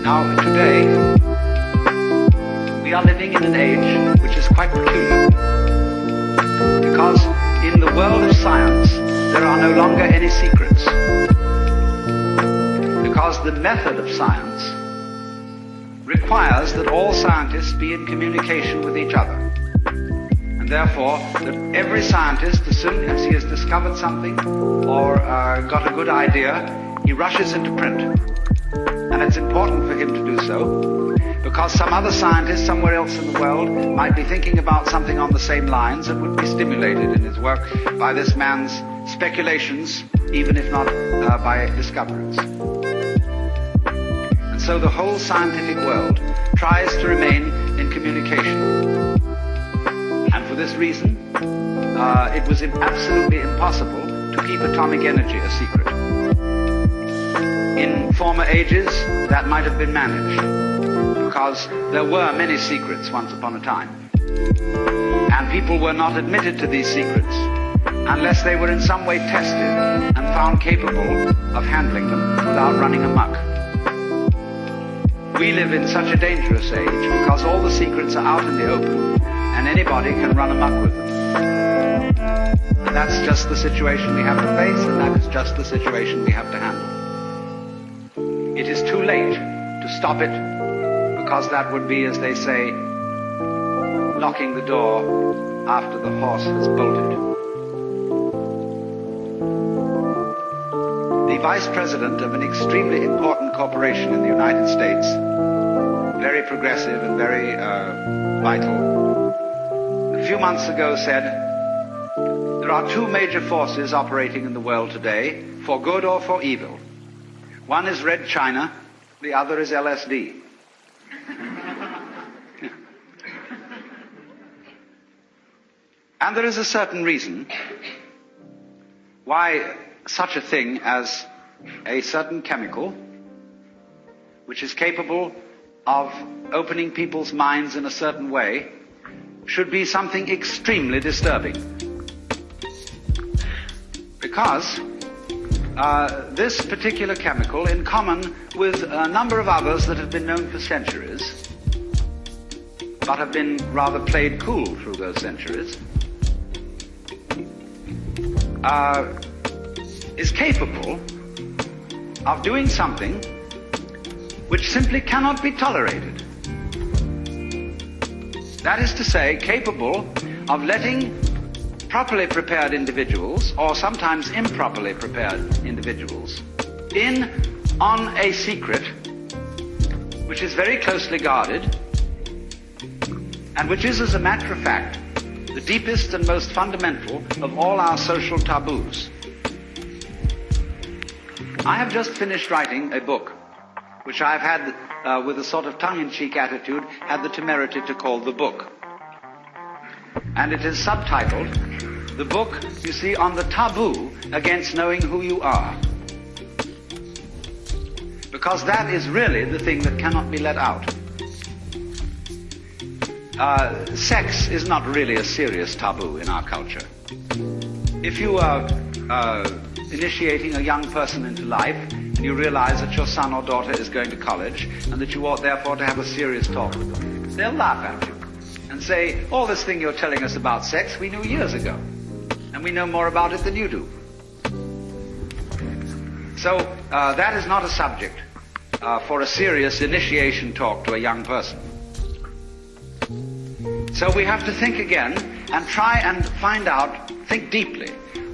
Now, today, we are living in an age which is quite peculiar, because in the world of science, there are no longer any secrets, because the method of science requires that all scientists be in communication with each other. And therefore, that every scientist, as soon as he has discovered something or got a good idea, he rushes into print. And it's important for him to do so, because some other scientist somewhere else in the world might be thinking about something on the same lines and would be stimulated in his work by this man's speculations, even if not by discoveries. And so the whole scientific world tries to remain in communication. And for this reason, it was absolutely impossible to keep atomic energy a secret. In former ages, that might have been managed, because there were many secrets once upon a time. And people were not admitted to these secrets unless they were in some way tested and found capable of handling them without running amok. We live in such a dangerous age because all the secrets are out in the open and anybody can run amok with them. And that's just the situation we have to face, and that is just the situation we have to handle. It is too late to stop it, because that would be, as they say, locking the door after the horse has bolted. The vice president of an extremely important corporation in the United States, very progressive and very vital, a few months ago said, there are two major forces operating in the world today, for good or for evil. One is Red China, the other is LSD. And there is a certain reason why such a thing as a certain chemical, which is capable of opening people's minds in a certain way, should be something extremely disturbing. Because this particular chemical, in common with a number of others that have been known for centuries, but have been rather played cool through those centuries, is capable of doing something which simply cannot be tolerated. That is to say, capable of letting properly prepared individuals, or sometimes improperly prepared individuals, in on a secret which is very closely guarded, and which is, as a matter of fact, the deepest and most fundamental of all our social taboos. I have just finished writing a book, which I've had, with a sort of tongue-in-cheek attitude, had the temerity to call The Book. And it is subtitled, The Book, you see, on the taboo against knowing who you are. Because that is really the thing that cannot be let out. Sex is not really a serious taboo in our culture. If you are initiating a young person into life, and you realize that your son or daughter is going to college, and that you ought therefore to have a serious talk with them, they'll laugh at you and say, all this thing you're telling us about sex, we knew years ago, and we know more about it than you do. So that is not a subject for a serious initiation talk to a young person. So we have to think again and try and find out, think deeply,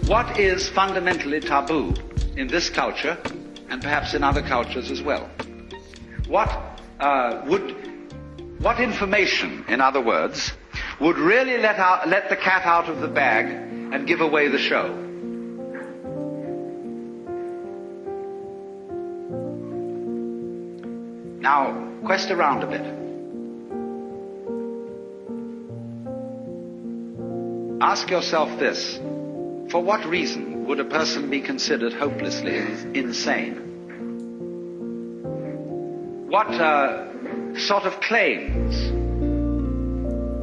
what is fundamentally taboo in this culture and perhaps in other cultures as well. What information, in other words, would really let the cat out of the bag and give away the show? Now, quest around a bit. Ask yourself this: for what reason would a person be considered hopelessly insane? What sort of claims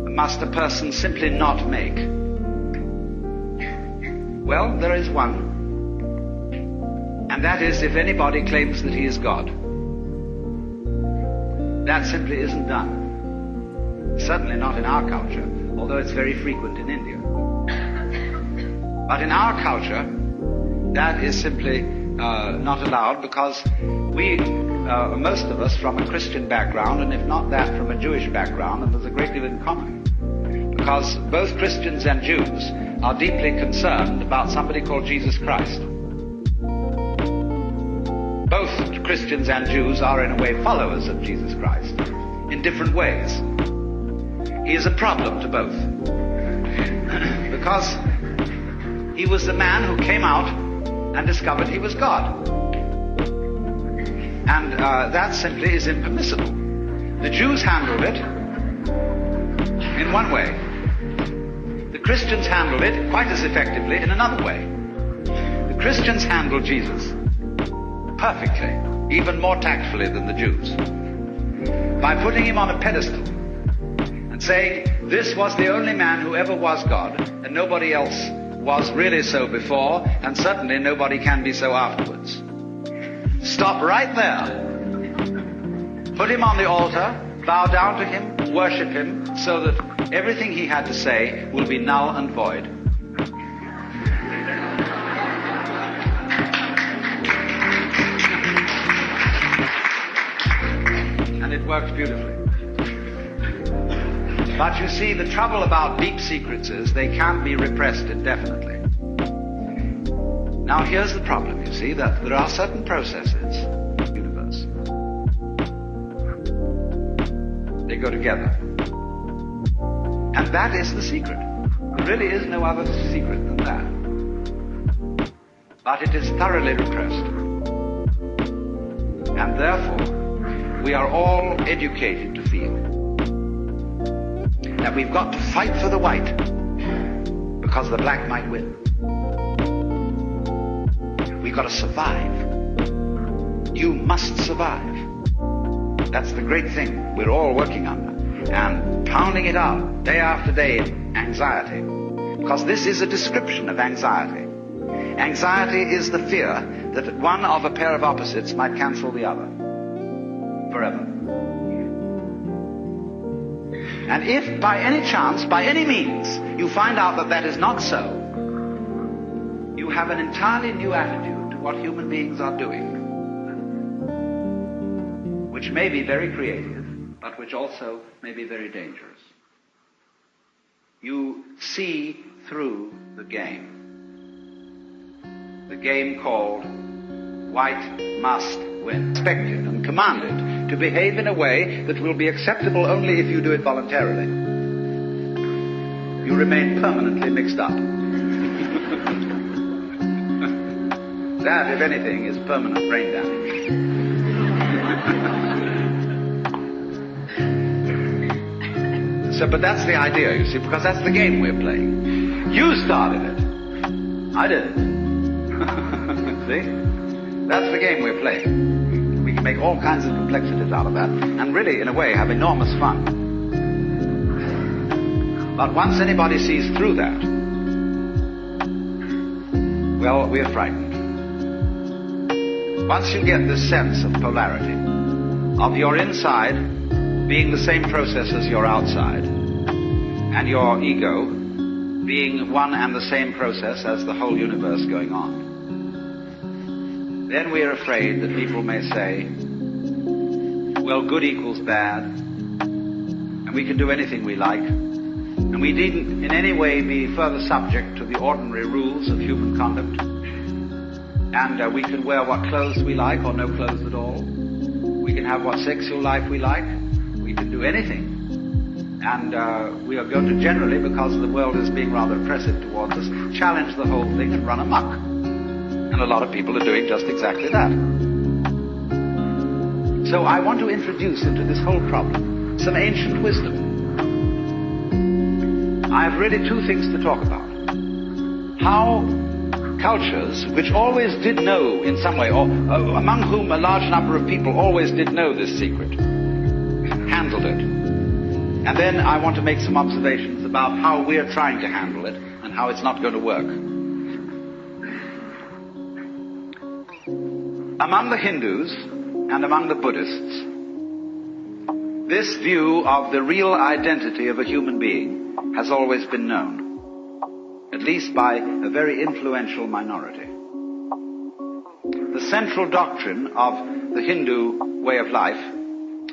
must a person simply not make? Well, there is one, and that is if anybody claims that he is God. that simply isn't done. Certainly not in our culture, although it's very frequent in India. But in our culture, that is simply not allowed, because we, most of us, from a Christian background, and if not that, from a Jewish background, and there's a great deal in common. Because both Christians and Jews are deeply concerned about somebody called Jesus Christ. Both Christians and Jews are in a way followers of Jesus Christ, in different ways. He is a problem to both. Because he was the man who came out and discovered he was God. And that simply is impermissible. The Jews handled it in one way. The Christians handled it quite as effectively in another way. The Christians handled Jesus perfectly, even more tactfully than the Jews, by putting him on a pedestal and saying, this was the only man who ever was God, and nobody else was really so before, and certainly nobody can be so afterwards. Stop right there. Put him on the altar, bow down to him, worship him, so that everything he had to say will be null and void. And it worked beautifully. But you see, the trouble about deep secrets is they can't be repressed indefinitely. Now here's the problem, you see, that there are certain processes in the universe. They go together. And that is the secret. There really is no other secret than that. But it is thoroughly repressed. And therefore, we are all educated to feel that we've got to fight for the white because the black might win. We've got to survive. You must survive. That's the great thing we're all working under. And pounding it out day after day in anxiety. Because this is a description of anxiety. Anxiety is the fear that one of a pair of opposites might cancel the other. Forever. And if by any chance, by any means, you find out that that is not so, you have an entirely new attitude to what human beings are doing, which may be very creative, but which also may be very dangerous. You see through the game called white must win. Expected and commanded to behave in a way that will be acceptable only if you do it voluntarily. You remain permanently mixed up. That, if anything, is permanent brain damage. But that's the idea, you see, because that's the game we're playing. You started it. I didn't. See? That's the game we're playing. We can make all kinds of complexities out of that, and really, in a way, have enormous fun. But once anybody sees through that, well, we're frightened. Once you get this sense of polarity, of your inside being the same process as your outside, and your ego being one and the same process as the whole universe going on, then we are afraid that people may say, well, good equals bad, and we can do anything we like, and we needn't in any way be further subject to the ordinary rules of human conduct, and we can wear what clothes we like or no clothes at all. We can have what sexual life we like. We can do anything. And we are going to generally, because the world is being rather oppressive towards us, challenge the whole thing and run amok. And a lot of people are doing just exactly that. So I want to introduce into this whole problem some ancient wisdom. I have really two things to talk about. How cultures, which always did know in some way, or among whom a large number of people always did know this secret, handled it. And then I want to make some observations about how we're trying to handle it and how it's not going to work. Among the Hindus and among the Buddhists, This view of the real identity of a human being has always been known, at least by a very influential minority. The central doctrine of the Hindu way of life,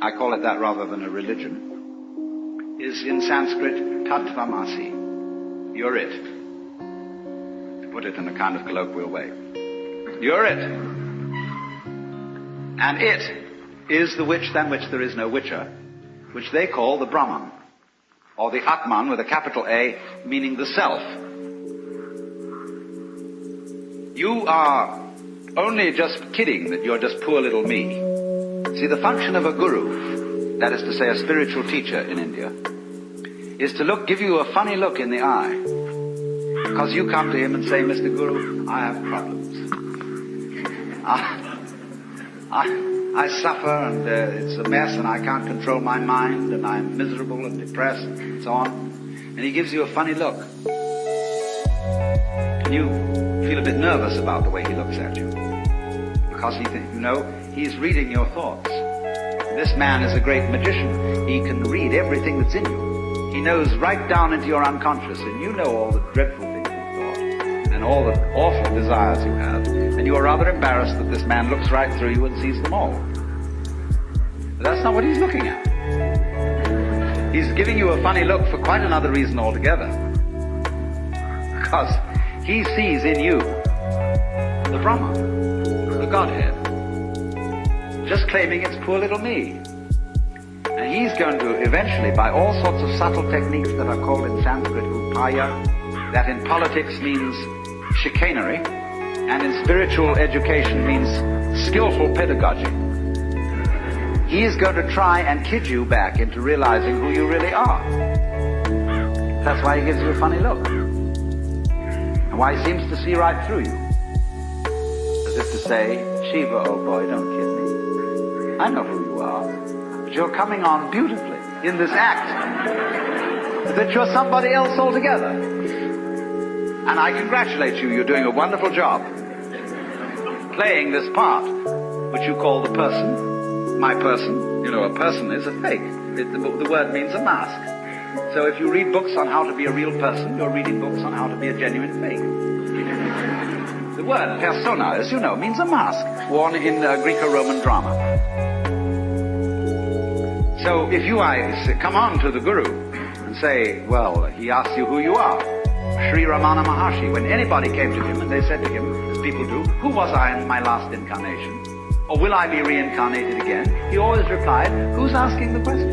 I call it that rather than a religion, is in Sanskrit tattvamasi. You're it. To put it in a kind of colloquial way. You're it. And it is the which than which there is no witcher, which they call the Brahman, or the Atman with a capital A, meaning the self. You are only just kidding that you're just poor little me. See, the function of a guru, that is to say a spiritual teacher in India, is to give you a funny look in the eye. Because you come to him and say, Mr. Guru, I have problems. I suffer and it's a mess and I can't control my mind and I'm miserable and depressed and so on. And he gives you a funny look. And you feel a bit nervous about the way he looks at you. Because he's reading your thoughts. This man is a great magician. He can read everything that's in you. He knows right down into your unconscious, and you know all the dreadful things you've thought and all the awful desires you have. And you are rather embarrassed that this man looks right through you and sees them all. But that's not what he's looking at. He's giving you a funny look for quite another reason altogether. Because he sees in you the Brahman, the Godhead, just claiming it's poor little me. And he's going to eventually, by all sorts of subtle techniques that are called in Sanskrit upaya, that in politics means chicanery, and in spiritual education means skillful pedagogy. He is going to try and kid you back into realizing who you really are. That's why he gives you a funny look. And why he seems to see right through you. As if to say, Shiva, old boy, don't kid me. I know who you are. But you're coming on beautifully in this act. That you're somebody else altogether. And I congratulate you. You're doing a wonderful job. Playing this part, which you call the person, my person. You know, a person is a fake. The word means a mask. So if you read books on how to be a real person, you're reading books on how to be a genuine fake. The word persona, as you know, means a mask worn in Greco-Roman drama. So if you come on to the Guru and say, well, he asks you who you are, Sri Ramana Maharshi, when anybody came to him and they said to him, as people do, who was I in my last incarnation? Or will I be reincarnated again? He always replied, who's asking the question?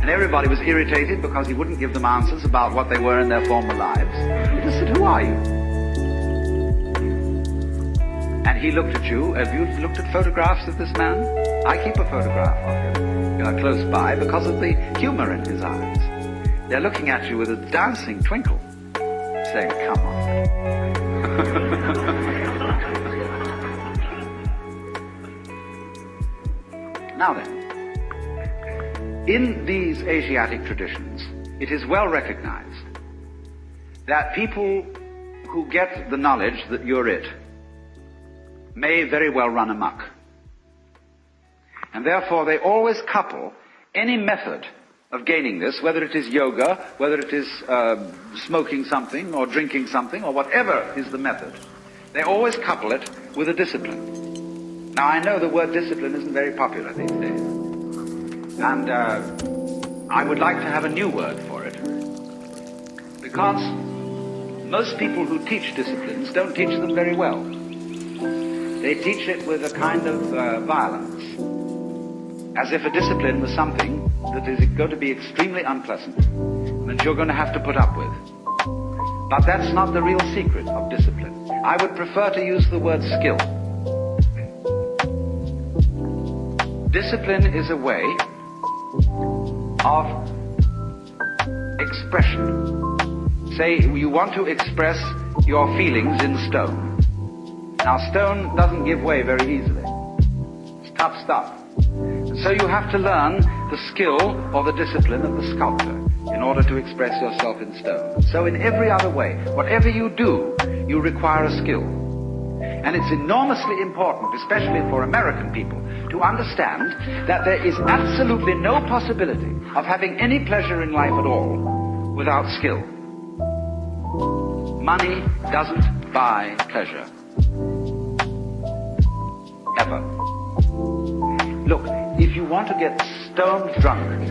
And everybody was irritated because he wouldn't give them answers about what they were in their former lives. He just said, who are you? And he looked at you. Have you looked at photographs of this man? I keep a photograph of him close by because of the humor in his eyes. They're looking at you with a dancing twinkle, saying, come on. Now then, in these Asiatic traditions, it is well recognized that people who get the knowledge that you're it may very well run amok. And therefore they always couple any method of gaining this, whether it is yoga, whether it is smoking something or drinking something or whatever is the method, they always couple it with a discipline. Now I know the word discipline isn't very popular these days, and I would like to have a new word for it, because most people who teach disciplines don't teach them very well. They teach it with a kind of violence, as if a discipline was something that is going to be extremely unpleasant, that you're going to have to put up with. But that's not the real secret of discipline. I would prefer to use the word skill. Discipline is a way of expression. Say you want to express your feelings in stone. Now stone doesn't give way very easily. It's tough stuff. So you have to learn the skill or the discipline of the sculptor in order to express yourself in stone. So in every other way, whatever you do, you require a skill. And it's enormously important, especially for American people, to understand that there is absolutely no possibility of having any pleasure in life at all without skill. Money doesn't buy pleasure. Ever. Look, if you want to get stone drunk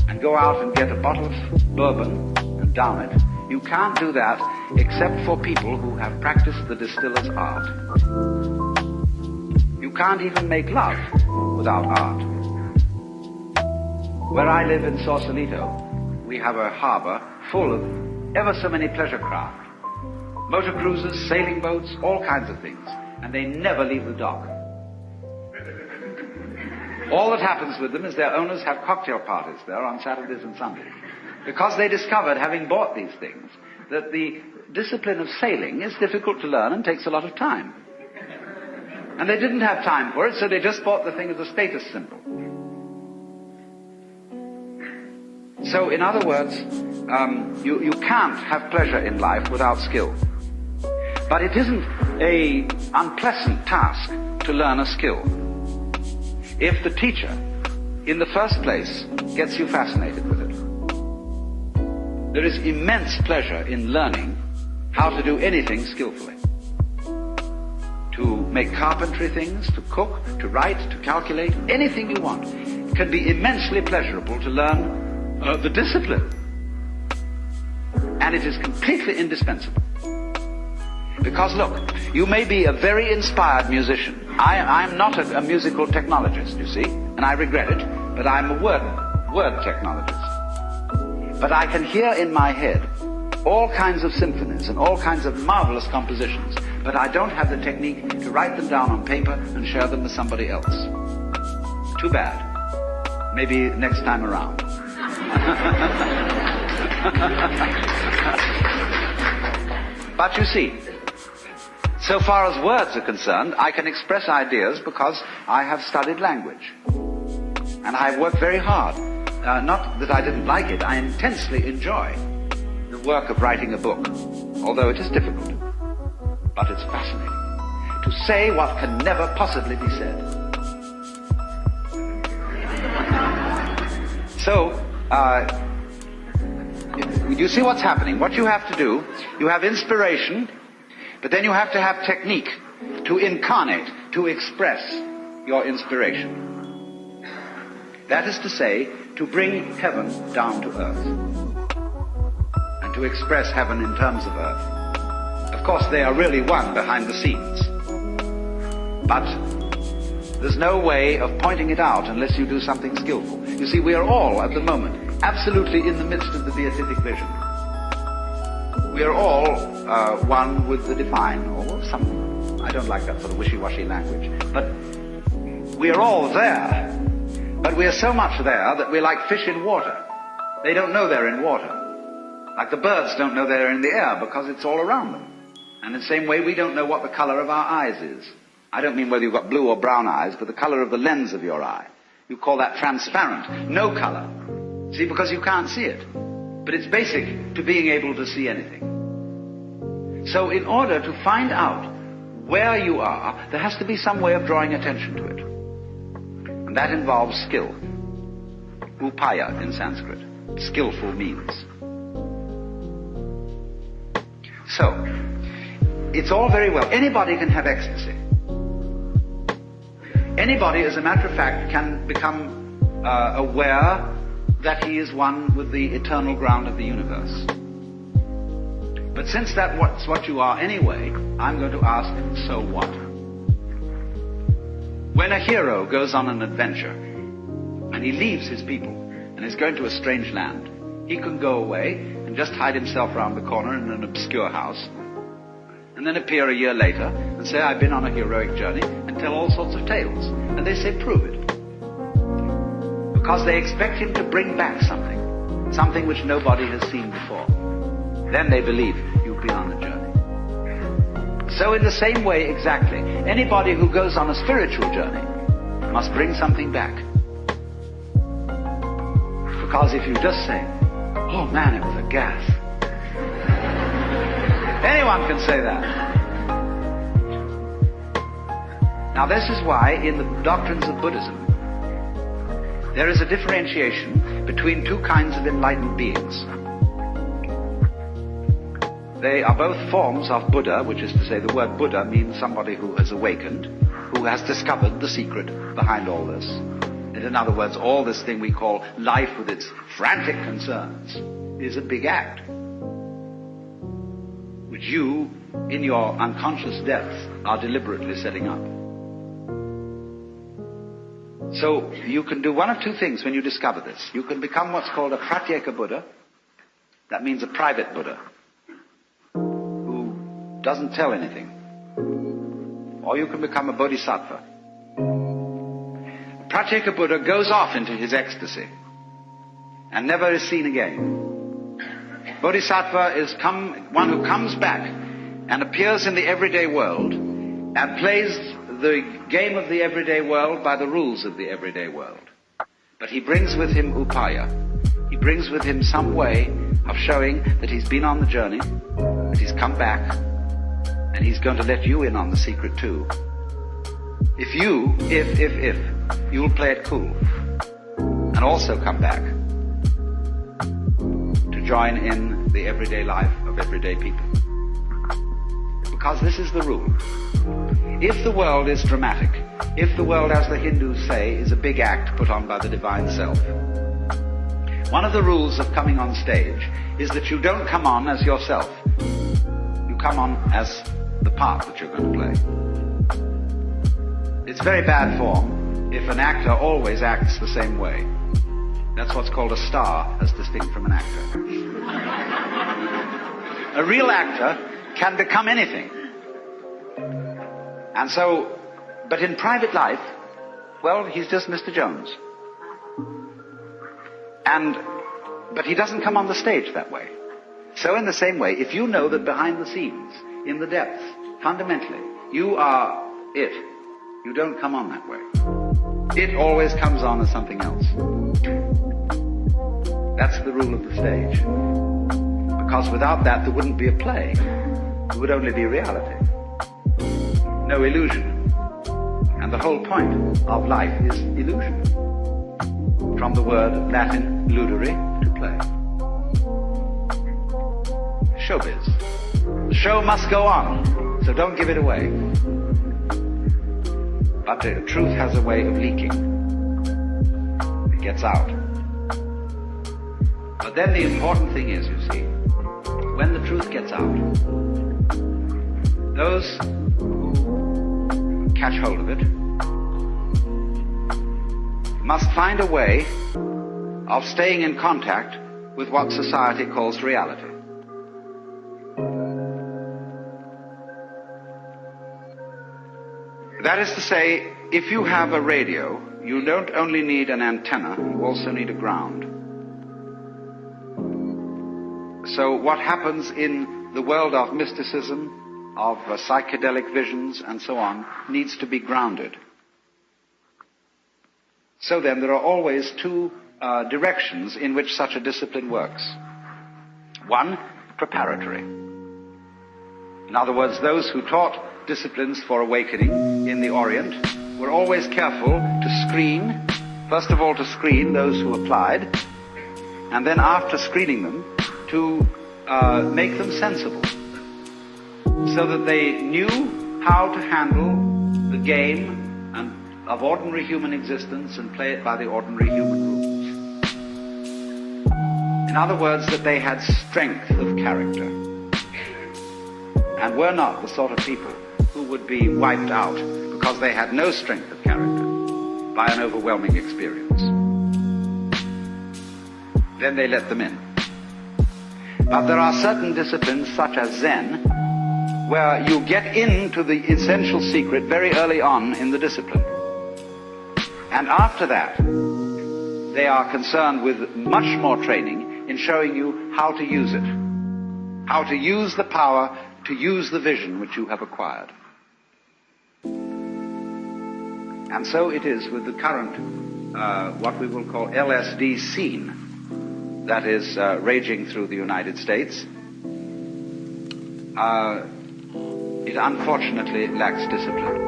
and go out and get a bottle of bourbon and down it, you can't do that except for people who have practiced the distiller's art. You can't even make love without art. Where I live in Sausalito, we have a harbor full of ever so many pleasure craft. Motor cruisers, sailing boats, all kinds of things. And they never leave the dock. All that happens with them is their owners have cocktail parties there on Saturdays and Sundays. Because they discovered, having bought these things, that the discipline of sailing is difficult to learn and takes a lot of time. And they didn't have time for it, so they just bought the thing as a status symbol. So, in other words, you can't have pleasure in life without skill. But it isn't an unpleasant task to learn a skill. If the teacher, in the first place, gets you fascinated with it. There is immense pleasure in learning how to do anything skillfully. To make carpentry things, to cook, to write, to calculate, anything you want. It can be immensely pleasurable to learn the discipline. And it is completely indispensable. Because look, you may be a very inspired musician. I'm not a musical technologist, you see, and I regret it, but I'm a word technologist. But I can hear in my head all kinds of symphonies and all kinds of marvelous compositions, but I don't have the technique to write them down on paper and share them with somebody else. Too bad. Maybe next time around. But you see, so far as words are concerned, I can express ideas because I have studied language. And I've worked very hard. Not that I didn't like it, I intensely enjoy the work of writing a book, although it is difficult. But it's fascinating. To say what can never possibly be said. So, you see what's happening. What you have to do, you have inspiration, but then you have to have technique to incarnate, to express your inspiration. That is to say, to bring heaven down to earth. And to express heaven in terms of earth. Of course, they are really one behind the scenes. But there's no way of pointing it out unless you do something skillful. You see, we are all, at the moment, absolutely in the midst of the beatific vision. We are all one with the divine, or something. I don't like that sort of wishy-washy language. But we are all there. But we are so much there that we're like fish in water. They don't know they're in water. Like the birds don't know they're in the air because it's all around them. And in the same way, we don't know what the color of our eyes is. I don't mean whether you've got blue or brown eyes, but the color of the lens of your eye. You call that transparent. No color. See, because you can't see it. But it's basic to being able to see anything. So in order to find out where you are, there has to be some way of drawing attention to it. And that involves skill. Upaya in Sanskrit. Skillful means. So, it's all very well. Anybody can have ecstasy. Anybody, as a matter of fact, can become aware that he is one with the eternal ground of the universe. But since that's what you are anyway, I'm going to ask, so what? When a hero goes on an adventure, and he leaves his people, and is going to a strange land, he can go away and just hide himself round the corner in an obscure house, and then appear a year later and say, I've been on a heroic journey, and tell all sorts of tales. And they say, prove it. Because they expect him to bring back something which nobody has seen before. Then they believe you've been on a journey. So in the same way, exactly, anybody who goes on a spiritual journey must bring something back. Because if you just say, oh man, it was a gas. Anyone can say that. Now this is why in the doctrines of Buddhism there is a differentiation between two kinds of enlightened beings. They are both forms of Buddha, which is to say the word Buddha means somebody who has awakened, who has discovered the secret behind all this. And in other words, all this thing we call life with its frantic concerns is a big act, which you, in your unconscious depths, are deliberately setting up. So you can do one of two things when you discover this. You can become what's called a pratyeka Buddha. That means a private Buddha who doesn't tell anything. Or you can become a bodhisattva. A pratyeka Buddha goes off into his ecstasy and never is seen again. Bodhisattva is one who comes back and appears in the everyday world and plays the game of the everyday world by the rules of the everyday world. But he brings with him upaya. He brings with him some way of showing that he's been on the journey, that he's come back, and he's going to let you in on the secret too. If you'll play it cool and also come back to join in the everyday life of everyday people. Because this is the rule. If the world is dramatic, if the world, as the Hindus say, is a big act put on by the divine self, one of the rules of coming on stage is that you don't come on as yourself. You come on as the part that you're going to play. It's very bad form if an actor always acts the same way. That's what's called a star, as distinct from an actor. A real actor can become anything. And so, but in private life, well, he's just Mr. Jones. But he doesn't come on the stage that way. So in the same way, if you know that behind the scenes, in the depths, fundamentally, you are it, you don't come on that way. It always comes on as something else. That's the rule of the stage. Because without that, there wouldn't be a play. It would only be reality. No illusion. And the whole point of life is illusion. From the word Latin ludere, to play. Showbiz. The show must go on, so don't give it away. But the truth has a way of leaking. It gets out. But then the important thing is, you see, when the truth gets out, those who catch hold of it must find a way of staying in contact with what society calls reality. That is to say, if you have a radio, you don't only need an antenna, you also need a ground. So what happens in the world of mysticism, of psychedelic visions and so on, needs to be grounded. So then there are always two directions in which such a discipline works. One, preparatory. In other words, those who taught disciplines for awakening in the Orient were always careful to screen, first of all to screen those who applied, and then after screening them, to make them sensible, so that they knew how to handle the game of ordinary human existence and play it by the ordinary human rules. In other words, that they had strength of character and were not the sort of people who would be wiped out because they had no strength of character by an overwhelming experience. Then they let them in. But there are certain disciplines, such as Zen, where you get into the essential secret very early on in the discipline. And after that, they are concerned with much more training in showing you how to use it, how to use the power, to use the vision which you have acquired. And so it is with the current, what we will call LSD scene, that is raging through the United States. It unfortunately lacks discipline.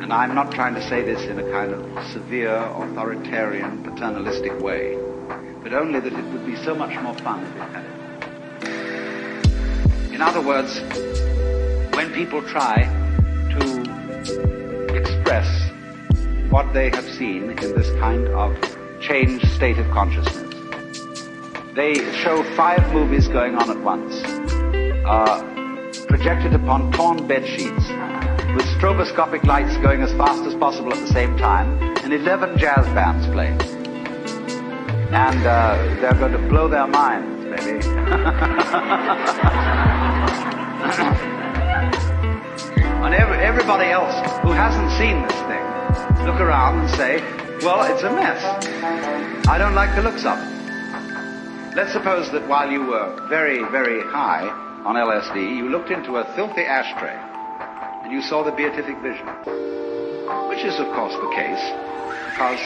And I'm not trying to say this in a kind of severe, authoritarian, paternalistic way, but only that it would be so much more fun if it had it. In other words, when people try to express what they have seen in this kind of changed state of consciousness, they show 5 movies going on at once, projected upon torn bed sheets, with stroboscopic lights going as fast as possible at the same time, and 11 jazz bands playing. And they're going to blow their minds, maybe. And everybody else who hasn't seen this thing look around and say, well, it's a mess. I don't like the looks of it. Let's suppose that while you were very, very high on LSD, you looked into a filthy ashtray and you saw the beatific vision, which is, of course, the case, because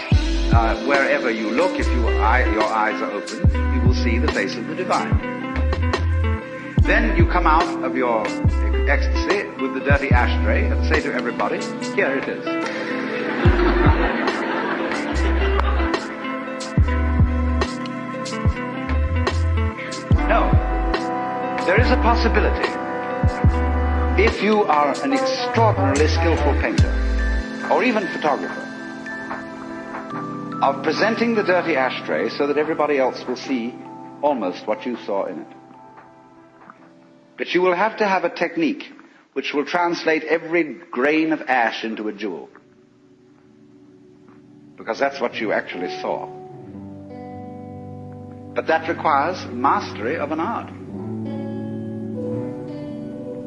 wherever you look, if your eyes are open, you will see the face of the divine. Then you come out of your ecstasy with the dirty ashtray and say to everybody, here it is. No. There is a possibility, if you are an extraordinarily skillful painter, or even photographer, of presenting the dirty ashtray so that everybody else will see almost what you saw in it. But you will have to have a technique which will translate every grain of ash into a jewel. Because that's what you actually saw. But that requires mastery of an art.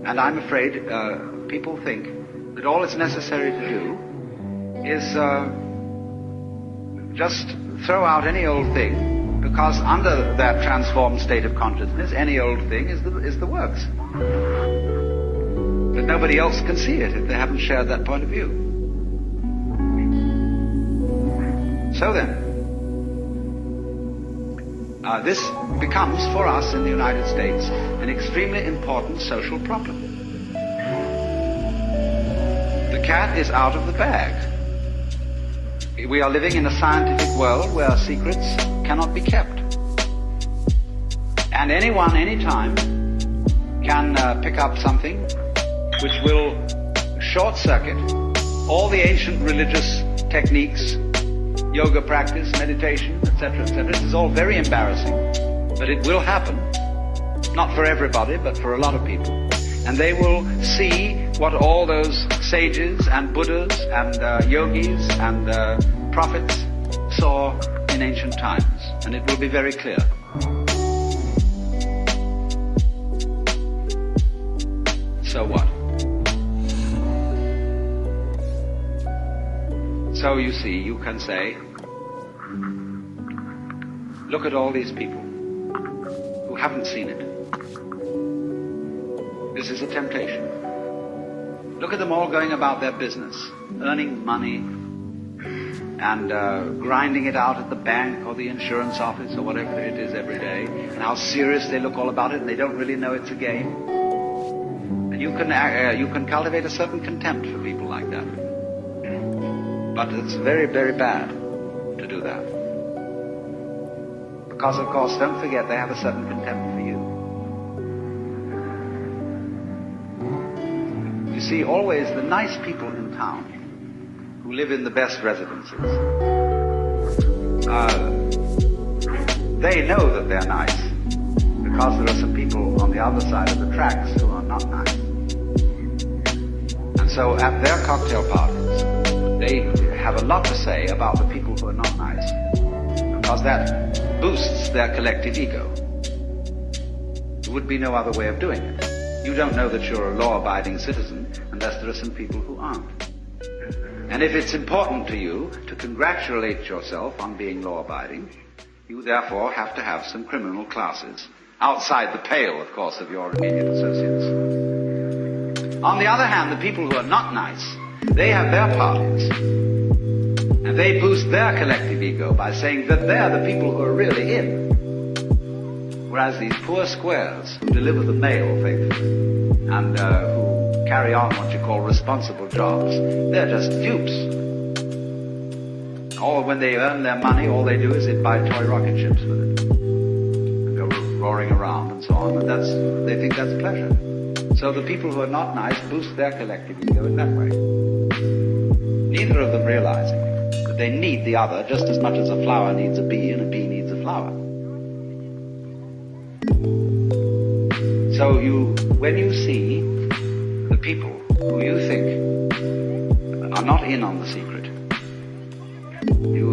And I'm afraid people think that all it's necessary to do is just throw out any old thing, because under that transformed state of consciousness, any old thing is the works. But nobody else can see it if they haven't shared that point of view. So then, this becomes, for us in the United States, an extremely important social problem. The cat is out of the bag. We are living in a scientific world where secrets cannot be kept. And anyone, anytime, can pick up something which will short-circuit all the ancient religious techniques, yoga practice, meditation, etc., etc. This is all very embarrassing, but it will happen. Not for everybody, but for a lot of people. And they will see what all those sages and Buddhas and yogis and prophets saw in ancient times. And it will be very clear. So what? So you see, you can say, look at all these people who haven't seen it. This is a temptation. Look at them all going about their business, earning money and grinding it out at the bank or the insurance office or whatever it is every day, and how serious they look all about it, and they don't really know it's a game. And you can cultivate a certain contempt for people like that. But it's very, very bad to do that. Because, of course, don't forget, they have a certain contempt for you. You see, always the nice people in town, who live in the best residences, they know that they're nice, because there are some people on the other side of the tracks who are not nice. And so at their cocktail parties, they have a lot to say about the people who are not nice, because that boosts their collective ego. There would be no other way of doing it. You don't know that you're a law-abiding citizen unless there are some people who aren't. And if it's important to you to congratulate yourself on being law-abiding, you therefore have to have some criminal classes, outside the pale, of course, of your immediate associates. On the other hand, the people who are not nice, they have their parties. And they boost their collective ego by saying that they're the people who are really in. Whereas these poor squares who deliver the mail faithfully and who carry on what you call responsible jobs, they're just dupes. Or when they earn their money, all they do is they buy toy rocket ships with it. And go roaring around and so on, and they think that's pleasure. So the people who are not nice boost their collective ego in that way. Neither of them realizing that they need the other just as much as a flower needs a bee and a bee needs a flower. So when you see the people who you think are not in on the secret,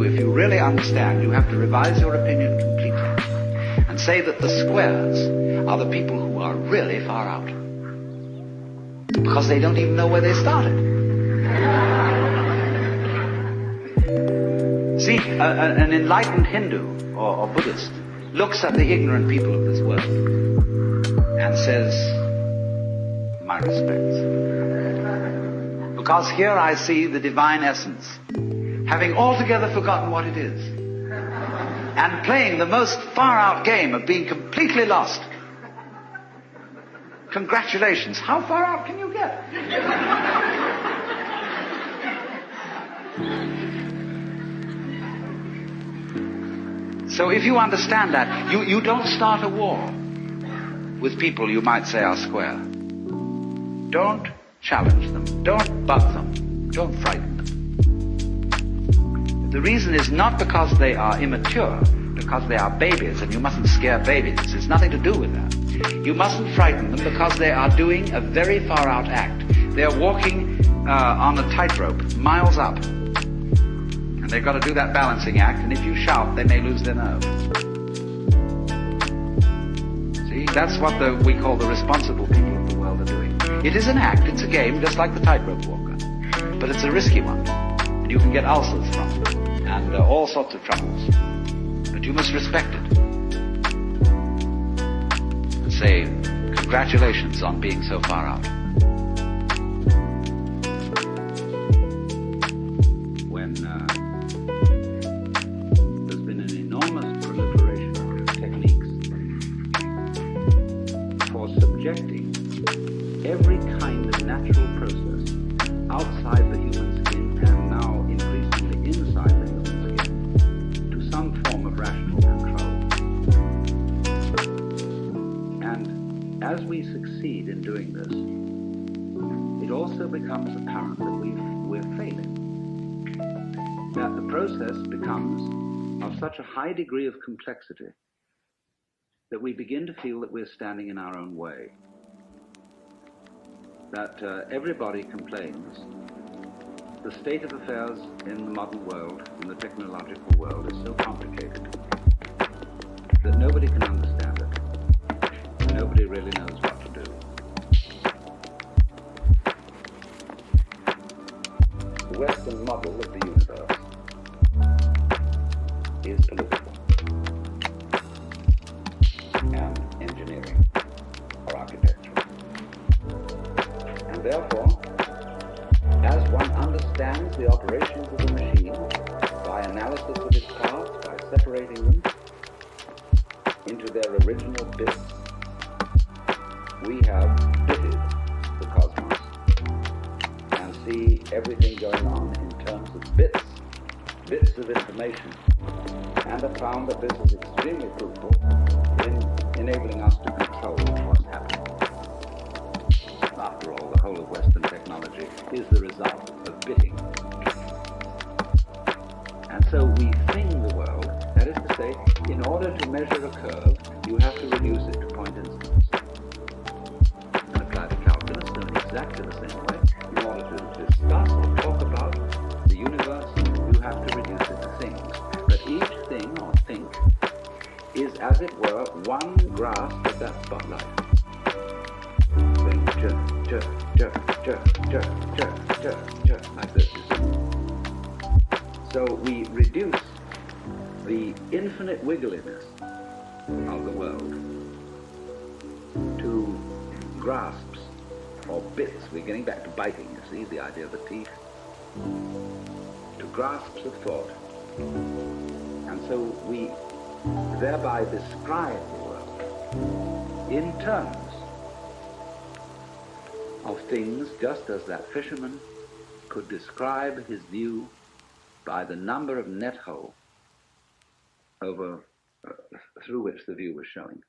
if you really understand, you have to revise your opinion completely and say that the squares are the people who are really far out. Because they don't even know where they started. See, an enlightened Hindu or Buddhist looks at the ignorant people of this world and says, my respects. Because here I see the divine essence, having altogether forgotten what it is, and playing the most far-out game of being completely lost. Congratulations. How far out can you get? So if you understand that, you don't start a war with people you might say are square. Don't challenge them. Don't bug them. Don't frighten them. The reason is not because they are immature, because they are babies, and you mustn't scare babies. It's nothing to do with that. You mustn't frighten them because they are doing a very far-out act. They're walking on a tightrope, miles up. And they've got to do that balancing act, and if you shout, they may lose their nerve. See, that's what we call the responsible people of the world are doing. It is an act, it's a game, just like the tightrope walker. But it's a risky one, and you can get ulcers from it, and all sorts of troubles. But you must respect it. Say, congratulations on being so far out. When there's been an enormous proliferation of techniques for subjecting every kind of natural process outside the human skin and now increasingly inside the human skin to some form of rational control. As we succeed in doing this, it also becomes apparent that we're failing. That the process becomes of such a high degree of complexity that we begin to feel that we're standing in our own way. That everybody complains the state of affairs in the modern world, in the technological world, is so complicated that nobody can understand it. Nobody really knows what to do. The Western model of the universe is political and engineering or architecture. And therefore, as one understands the operations of the machine by analysis of its parts, by separating them into their original bits, we have bitted the cosmos and see everything going on in terms of bits of information, and have found that this is extremely fruitful in enabling us to control what's happening. After all, the whole of Western technology is the result of bitting. And so we thing the world, that is to say, in order to measure a curve, you have to reduce it to point instants. Exactly the same way. In order to discuss or talk about the universe, you have to reduce it to things. But each thing or think is, as it were, one grasp of that spotlight. Going jerk, jerk, jerk, jerk, jerk, jerk, jerk, jerk, like this. So we reduce the infinite wiggliness of the world to grasps or bits. We're getting back to biting, you see, the idea of the teeth, to grasps of thought. And so we thereby describe the world in terms of things, just as that fisherman could describe his view by the number of net hole over through which the view was showing.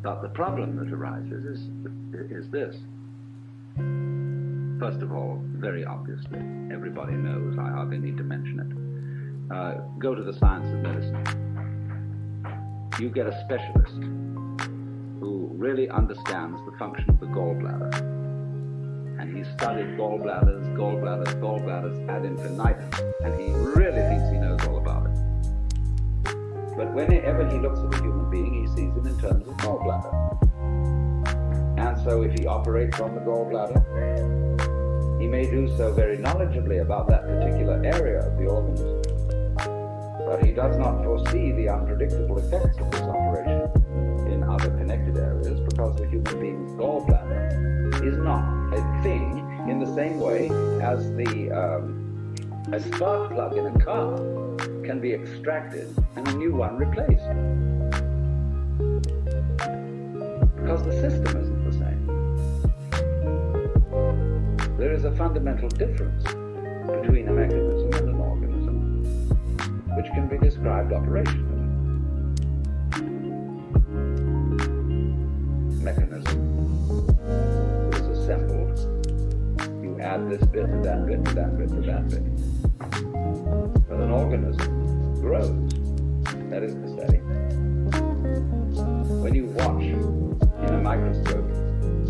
But the problem that arises is this. First of all, very obviously, everybody knows, I hardly need to mention it. Go to the science of medicine. You get a specialist who really understands the function of the gallbladder. And he's studied gallbladders ad infinitum. And he really thinks he knows all about it. But whenever he looks at a human being, he sees it in terms of gallbladder. And so if he operates on the gallbladder, he may do so very knowledgeably about that particular area of the organism. But he does not foresee the unpredictable effects of this operation in other connected areas, because the human being's gallbladder is not a thing in the same way as a spark plug in a car can be extracted and a new one replaced. Because the system isn't the same. There is a fundamental difference between a mechanism and an organism, which can be described operationally. Mechanism is assembled. You add this bit to that bit to that bit to that bit. But an organism grows. That is to say, when you watch in a microscope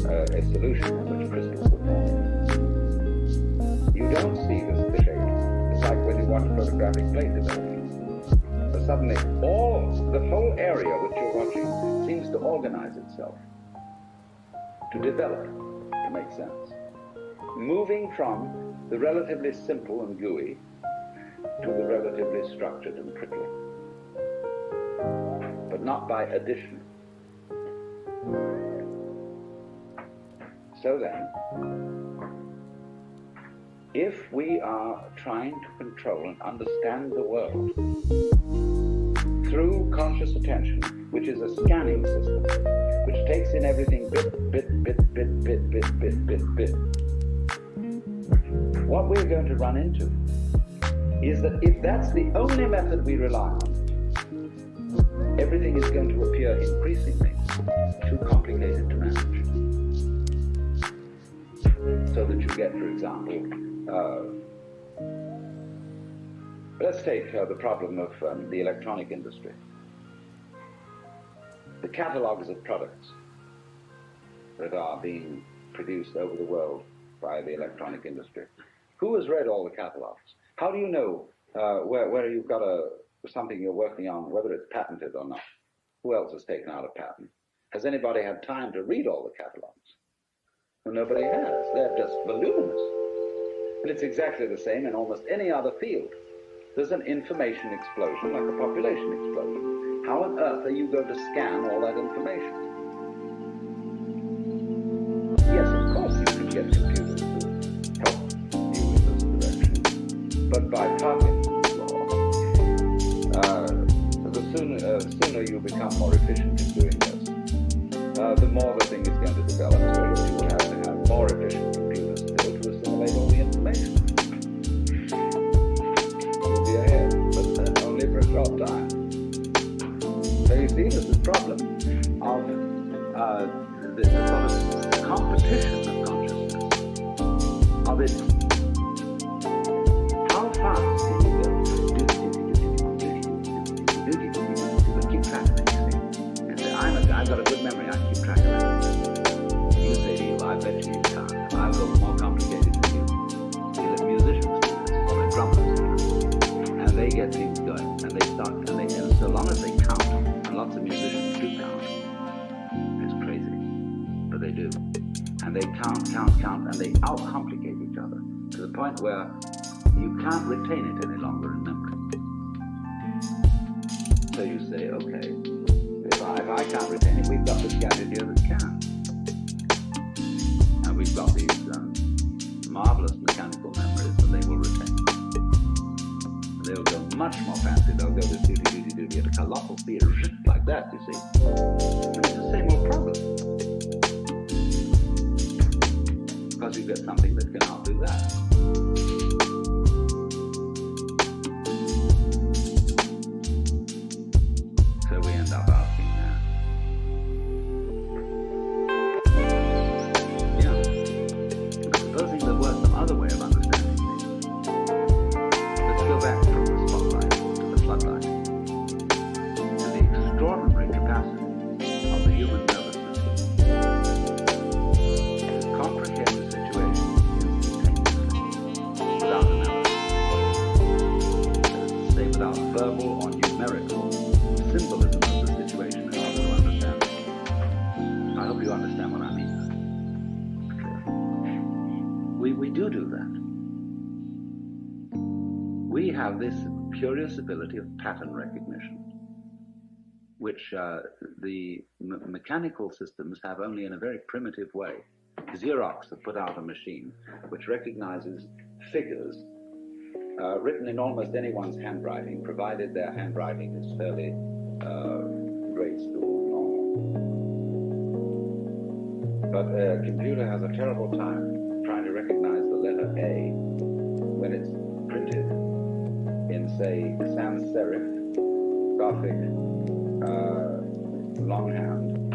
a solution in which crystals are formed, you don't see this shape. It's like when you watch a photographic plate developing. But suddenly, the whole area which you're watching seems to organize itself, to develop, to make sense. Moving from the relatively simple and gooey to the relatively structured and prickly. But not by addition. So then, if we are trying to control and understand the world through conscious attention, which is a scanning system, which takes in everything bit, what we're going to run into is that if that's the only method we rely on, everything is going to appear increasingly too complicated to manage. So that you get, for example, let's take the problem of the electronic industry. The catalogs of products that are being produced over the world by the electronic industry. Who has read all the catalogs? How do you know whether you've got something you're working on, whether it's patented or not? Who else has taken out a patent? Has anybody had time to read all the catalogs? Well, nobody has. They're just voluminous. And it's exactly the same in almost any other field. There's an information explosion, like a population explosion. How on earth are you going to scan all that information? Yes, of course you can get computers to help you in this direction. But by Parkinson's law, the sooner you become more efficient in doing this, the more the thing is going to develop, so you will have to have more efficient computers to assimilate all the information. You'll be ahead, but only for a short time. So you see, there's this problem of the sort of competition of consciousness, of it. How fast can you go? Keep track of things. And say, I've got a good memory, I can keep track of it. You say to you, I bet you can't. I'm a little more complicated than you. See, the musicians do this, or the drummers do this. And they get things going, and they start, and so long as they count, and lots of musicians do count, it's crazy, but they do. And they count, and they out-complicate each other to the point where you can't retain it any longer in memory. So you say, okay, if I can't retain it, we've got this gadget here that can. And we've got these marvelous mechanical memories that they will retain. They'll go much more fancy. They'll go to duty at a colossal theater like that, you see. And it's the same old problem. because you get something that can outdo that. So we end up asking supposing there were some other way of understanding things. Let's go back from the spotlight to the floodlight and the extraordinary capacity of the human nervous system to comprehend the situation instantaneously without analysis. That is to say, without verbal or numerical symbolism of the situation in order to understand it. I hope you understand what I mean. We do that. We have this curious ability of pattern recognition, which the mechanical systems have only in a very primitive way. Xerox have put out a machine which recognizes figures written in almost anyone's handwriting, provided their handwriting is fairly grade school normal. But a computer has a terrible time trying to recognize the letter A when it's printed in, say, sans serif, Gothic, longhand,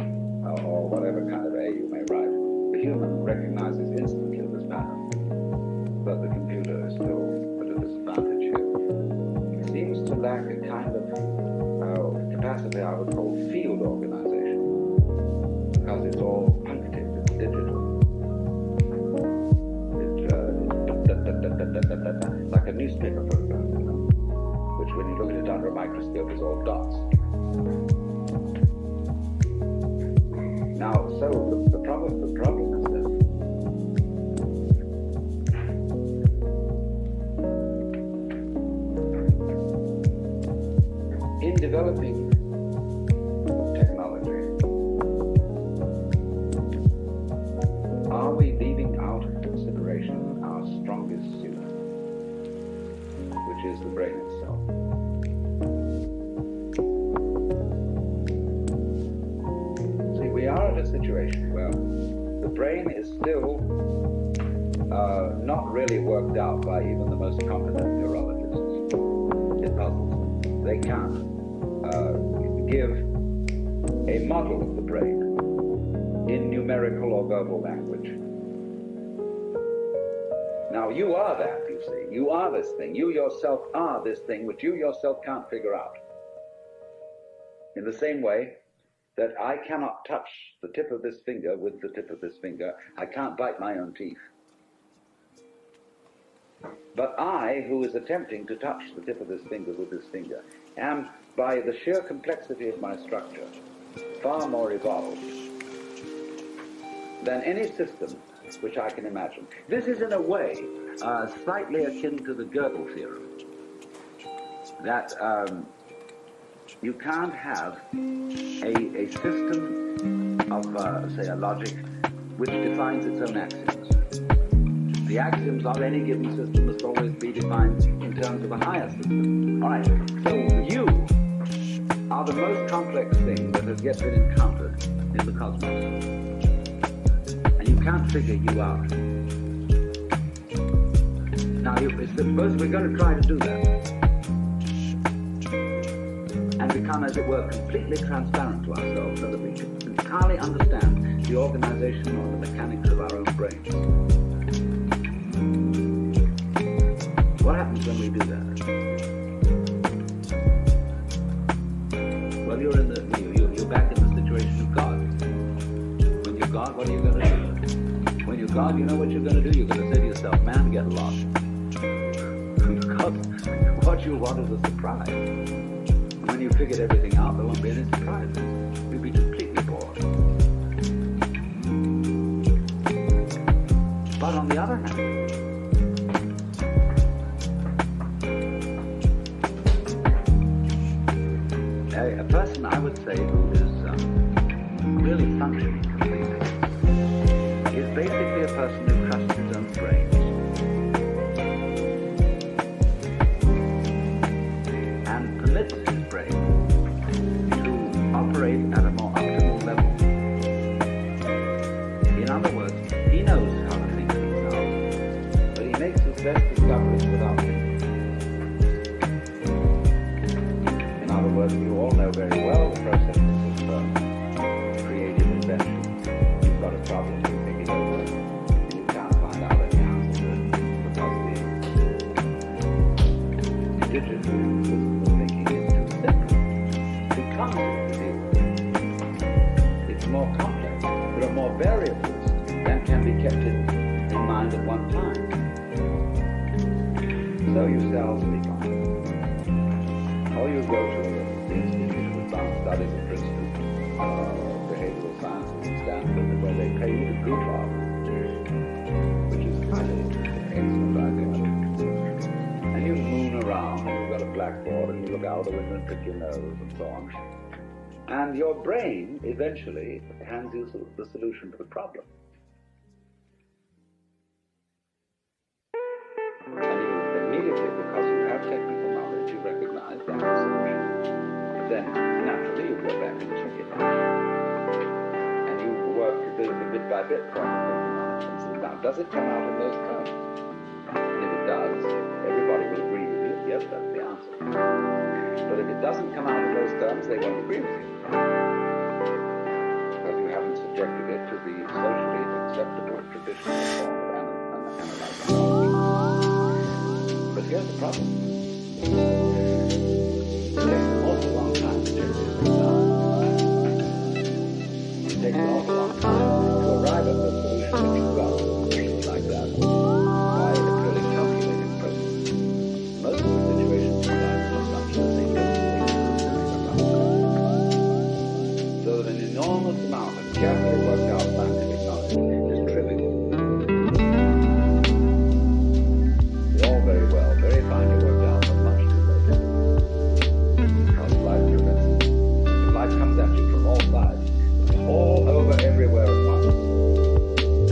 or whatever kind of A you may write. The human recognizes instantly this pattern, but the computer is still at a disadvantage here. It seems to lack a kind of capacity I would call field organization, because it's all punctive, it's digital. Like a newspaper photograph, you know, which when you look at it under a microscope is all dots. Now, so the problem is this. In developing technology, are we leaving out of consideration our strongest suit, which is the brain itself? See, we are at a situation where the brain is still not really worked out by even the most competent neurologists. It puzzles them. They can't give a model of the brain in numerical or verbal language. Now, you are that, you see. You are this thing. You yourself are this thing which you yourself can't figure out. In the same way that I cannot touch the tip of this finger with the tip of this finger, I can't bite my own teeth. But I, who is attempting to touch the tip of this finger with this finger, am, by the sheer complexity of my structure, far more evolved than any system which I can imagine. This is in a way slightly akin to the Gödel theorem, that you can't have a system of, say, a logic which defines its own axioms. The axioms of any given system must always be defined in terms of a higher system. All right, so you are the most complex thing that has yet been encountered in the cosmos. And you can't figure you out. Now, suppose we're going to try to do that and become, as it were, completely transparent to ourselves so that we can entirely understand the organization or the mechanics of our own brains. What happens when we do that? Well, you're back in the situation of God. When you're God, what are you going to do? When you're God, you know what you're going to do? You're going to say to yourself, man, get lost. Because what you want is a surprise. And when you figured everything out, there won't be any surprises. You'll be completely bored. But on the other hand, a person, I would say, who is really functioning completely is basically a person who trusts his own brains and permits his brain to operate at a more optimal level. In other words, he knows how to think. success discoveries without limits. In other words, you all know very well the process of creative invention. You've got a problem, you think it over, and you can't find out any answer to it because the digital system of thinking is too simple, too clumsy to deal with. It's more complex. There are more variables than can be kept in mind at one time. So you sell silicon, or you go to the Institute of Advanced Studies at Princeton, behavioral sciences at Stanford, where they pay you to goof off, which is kind of an excellent idea. And you moon around, and you've got a blackboard, and you look out the window and pick your nose, and so on. And your brain eventually hands you the solution to the problem. And you immediately, because you have technical knowledge, you recognize that's the solution. But then, naturally, you go back and check it out. And you work the bit by bit problem and say, now, does it come out in those terms? And if it does, everybody will agree with you. Yes, that's the answer. But if it doesn't come out in those terms, they won't agree with you. Because you haven't subjected it to the socially acceptable traditional form of analyzing knowledge. But here's the problem. It takes an awful long time to check these things out. It takes an awful long time to arrive at the solution that you've got, things like that, by a purely calculated process. Most of the situations sometimes are assumptions they don't so that an enormous amount of carefully worked out scientific knowledge is trivial. Very well, very finely worked out, but much too late. Because life prevents it. If life comes at you from all sides, all over everywhere at once.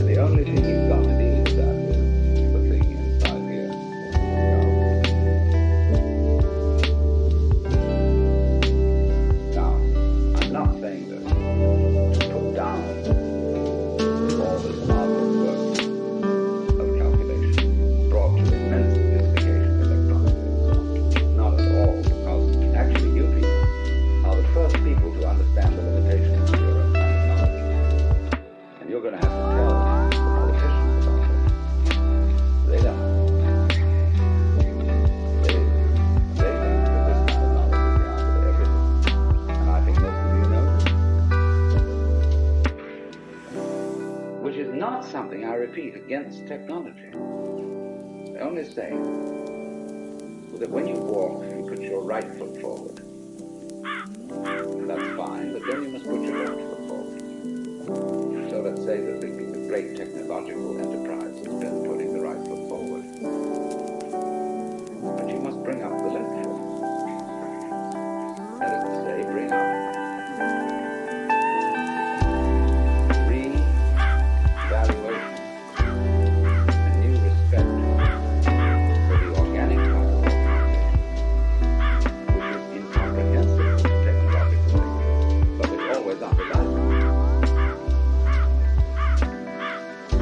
And the only thing you've got to deal with that is the thing inside here. Now, I'm not saying that to put down all this marvelous work of calculation brought to immense sophistication electronically. Not at all, because actually you people are the first people to understand the limitations of your own kind of knowledge. And you're going to have to tell the politicians about it. They don't. They think that this kind of knowledge is the answer to everything. And I think most of you know this. Which is not something, I repeat, against technology. I only say that when you walk, you put your right foot forward. And that's fine, but then you must put your left foot forward. So let's say that the great technological enterprise has been putting the right foot forward. But you must bring up the left foot. That is to say, bring up re-evaluation.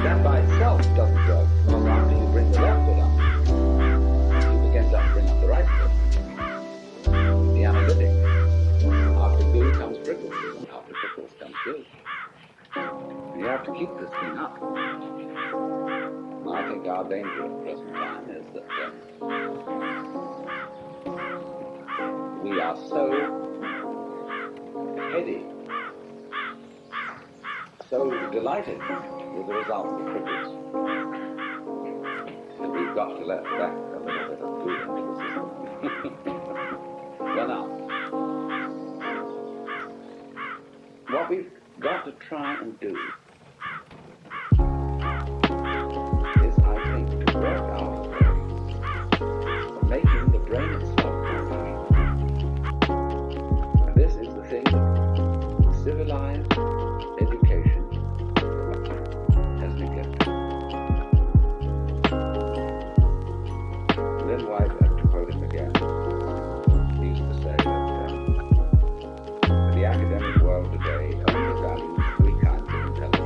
That by itself doesn't work, because after you bring the left foot up, you begin to bring up the right foot. The analytic. After goo comes prickles, and after prickles comes goo. You have to keep this thing up. And I think our danger at the present time is that we are so heady, so delighted with the results of prickles, and we've got to let back a little bit of food into the system. Well now, what we've got to try and do is, I think, to work out a way of making the brain itself complex. And this is the thing that civilized education has neglected. Lynn White, to quote him again, used to say that the academic world today only values three kinds of intelligence.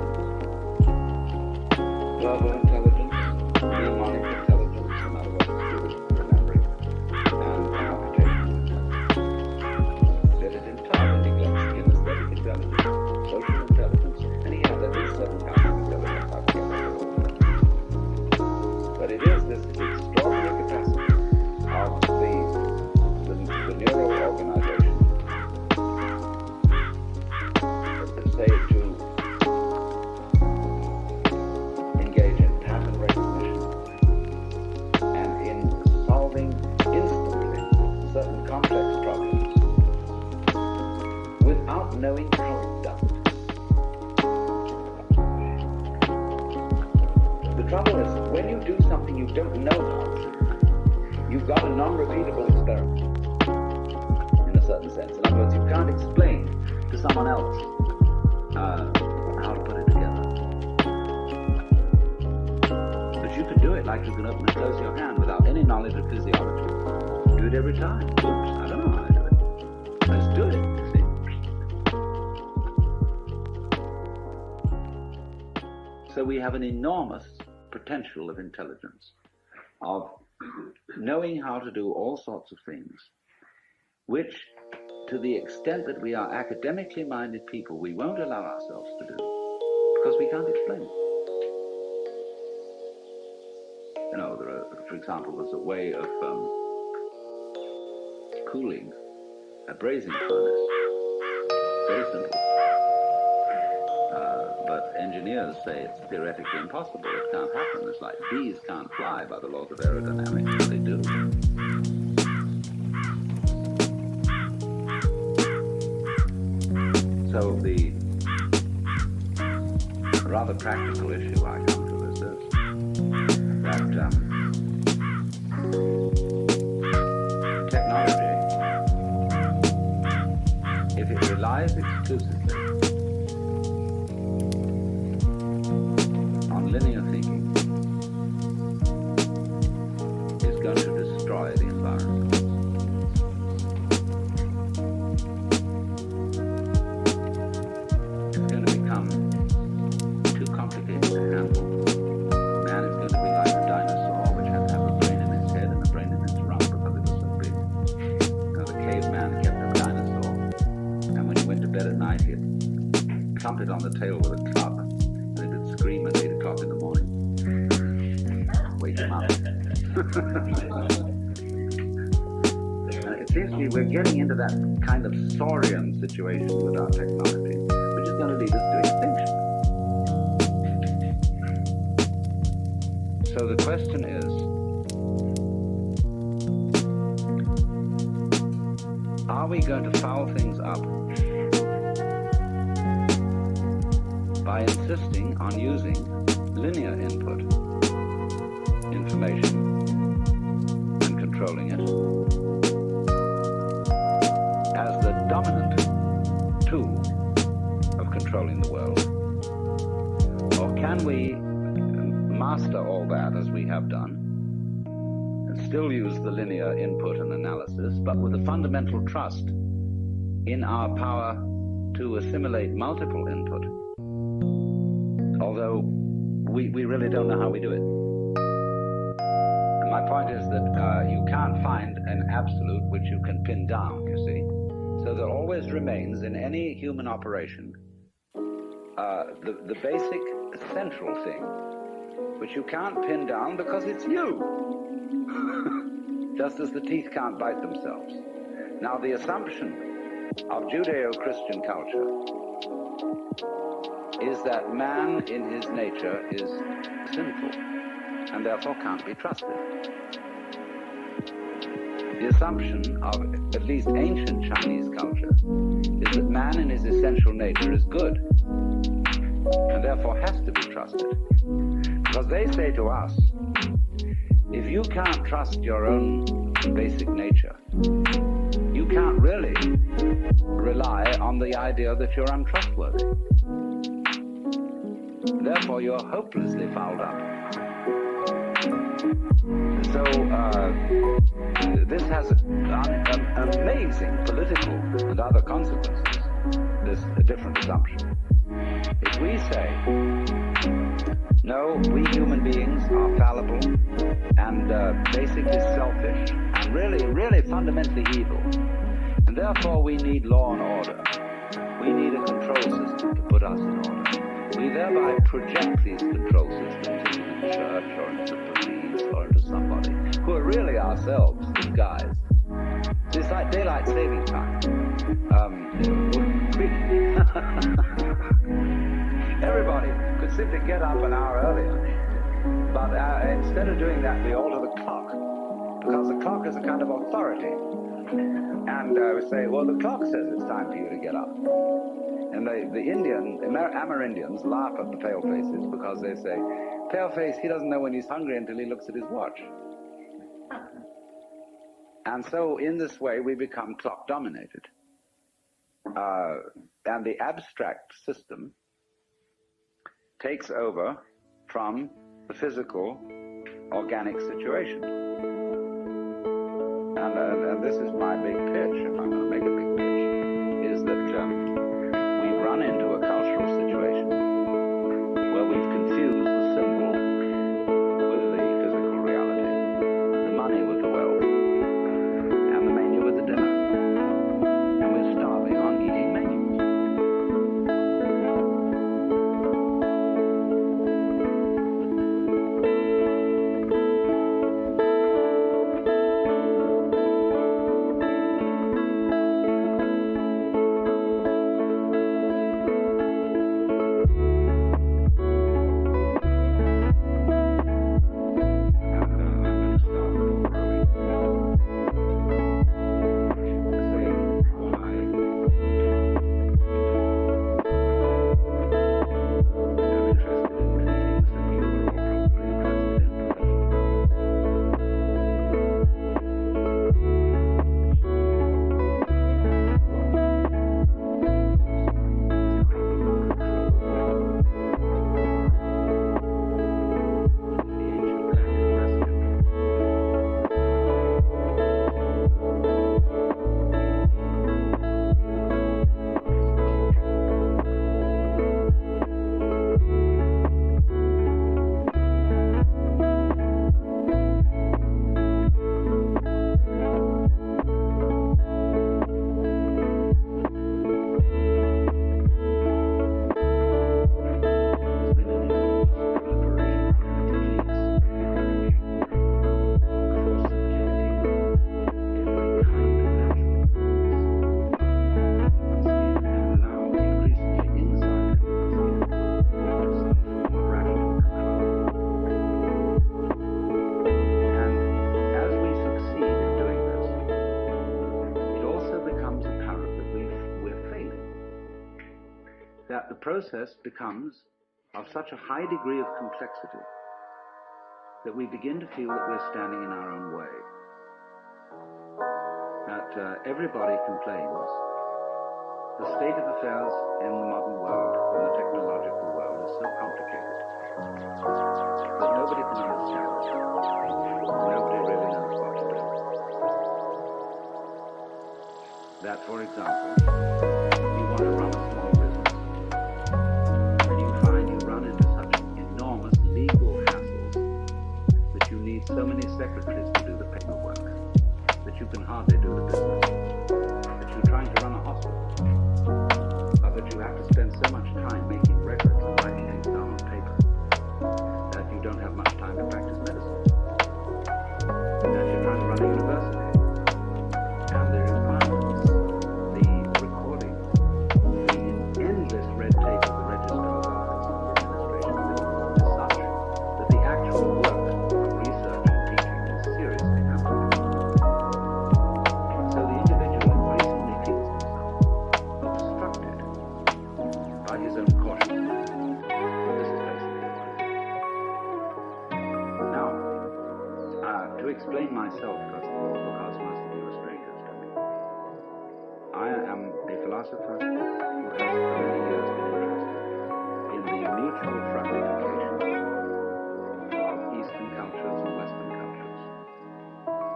solving instantly certain complex problems without knowing how it's done. The trouble is, when you do something you don't know how to do, you've got a non-repeatable experiment, in a certain sense. In other words, you can't explain to someone else how to put it together. But you can do it like you can open and close your hand without any knowledge of physiology. Do it every time. Oops, I don't know how to do it. Let's do it, you see. So we have an enormous potential of intelligence, of knowing how to do all sorts of things, which, to the extent that we are academically minded people, we won't allow ourselves to do, because we can't explain it. You know, for example, there's a way of cooling a brazing furnace. Very simple. But engineers say it's theoretically impossible. It can't happen. It's like bees can't fly by the laws of aerodynamics, but they do. So the rather practical issue I come to is this, that technology, if it relies exclusively on linear thinking, is going to destroy the environment. It's going to become too complicated to handle. Man is going to be like a dinosaur, which had to have a brain in its head and a brain in its rump because it was so big. Now, the caveman kept a dinosaur, and when he went to bed at night, he'd clump it on the tail with a club, and it would scream at 8 o'clock in the morning. Wake him up. It seems to me we're getting into that kind of saurian situation with our technology, which is going to lead us to extinction. So the question is, are we going to foul things up by insisting on using linear input information and controlling it as the dominant tool of controlling the world? Or can we master all that as we have done and still use the linear input and analysis, but with a fundamental trust in our power to assimilate multiple input, although we really don't know how we do it? And my point is that you can't find an absolute which you can pin down, you see. So there always remains in any human operation the basic central thing, which you can't pin down because it's you. Just as the teeth can't bite themselves. Now, the assumption of Judeo-Christian culture is that man in his nature is sinful and therefore can't be trusted. The assumption of at least ancient Chinese culture is that man in his essential nature is good and therefore has to be trusted. Because they say to us, if you can't trust your own basic nature, you can't really rely on the idea that you're untrustworthy. Therefore, you're hopelessly fouled up. So, this has amazing political and other consequences, this different assumption. If we say, no, we human beings are fallible and basically selfish and really fundamentally evil, and therefore we need law and order. We need a control system to put us in order. We thereby project these control systems into the church or into the police or into somebody who are really ourselves, these guys. It's like daylight saving time. Everybody could simply get up an hour earlier, but instead of doing that, we alter the clock because the clock is a kind of authority. And we say, well, the clock says it's time for you to get up. And the Amerindians laugh at the palefaces because they say, paleface, he doesn't know when he's hungry until he looks at his watch. And so in this way we become clock dominated. And the abstract system takes over from the physical, organic situation. And this is my big pitch, if I'm going to make a big pitch, is that we've run into a cultural situation where we've confused the symbol with the physical reality, the money with the wealth, and the menu with the dinner. And we're starving on eating menus. That the process becomes of such a high degree of complexity that we begin to feel that we're standing in our own way. That everybody complains. The state of affairs in the modern world, in the technological world, is so complicated that nobody can understand it. Nobody really knows what to do. That, for example, you want to run a small business, and you find you run into such enormous legal hassles that you need so many secretaries to do the paperwork that you can hardly do the business. That you're trying to run a hospital, or that you have to spend so much time making records and writing things down on paper that you don't have much time to practice medicine. That you're trying to run a university, and the requirements, the recording, the endless red tape of the registrar's office and the administration is such that the actual work of research and teaching is seriously hampered. So the individual increasingly feels himself obstructed by his own caution. This is basically what it is. Now, to explain myself first of all, because most of you are strangers to me, I am a philosopher who has for many years been interested in the mutual fragmentation of Eastern cultures and Western cultures,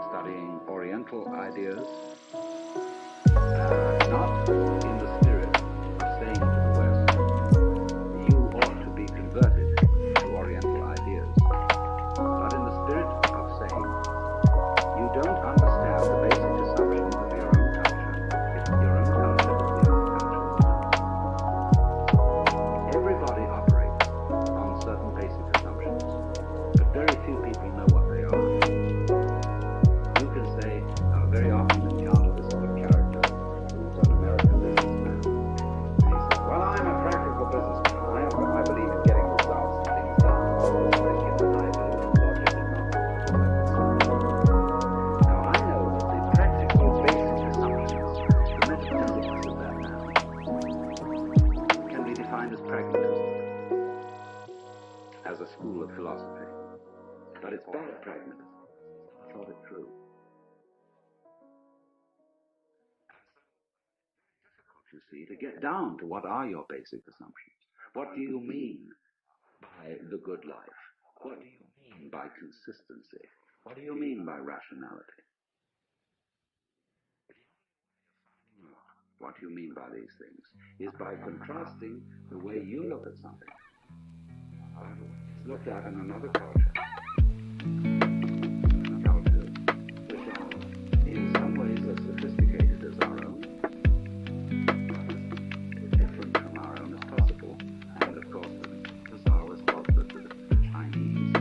studying Oriental ideas, not in the spirit of saying to the West, you ought to be converted to Oriental ideas, but in the spirit of saying, you don't understand the basic assumptions of your own culture, if your own culture is the only culture you know. Everybody operates on certain basic assumptions, but very few people know what they are. You can say very often in the art of this sort of character, who's an American true. You see, to get down to what are your basic assumptions. What do you mean by the good life? What do you mean by consistency? What do you mean by rationality? What you mean by these things is by contrasting the way you look at something. It's looked at in another culture. Cultures which are in some ways as sophisticated as our own, different from our own as possible, and of course the bizarrest was that the Chinese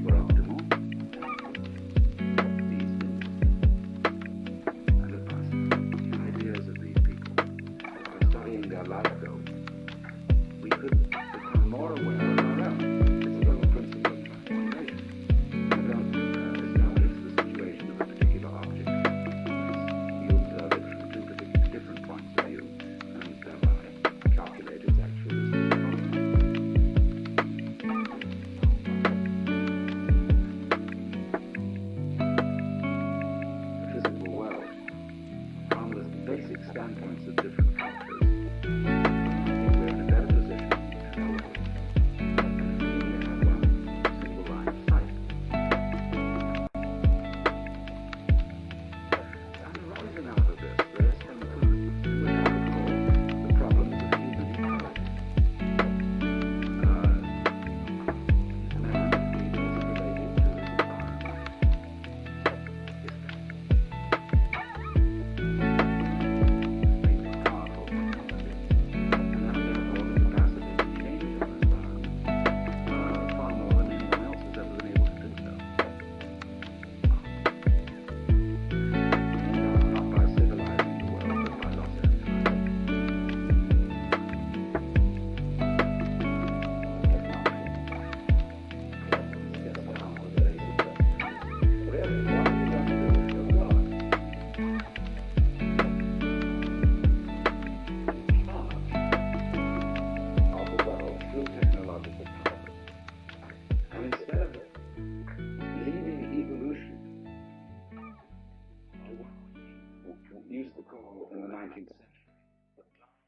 were optimal. These things. And of course, the ideas of these people, by studying their life goals, we could become more aware of our own. It's a little principle of transformation. You don't establish the situation of a particular object. You observe it from two different points of view, and thereby calculate its actual response. The physical world, from the basic standpoints of different cultures, we're in a better position to know it. We have one single line of sight. And arising out of this, there is some food which I would call the problems of human equality. And then these are related to the environment. Extremely powerful technology, and have therefore the capacity to change our environment far more than anyone else has ever been able to do so. Not by civilizing the world, but by loss of and instead of leading evolution, we used to call in the 19th century the blind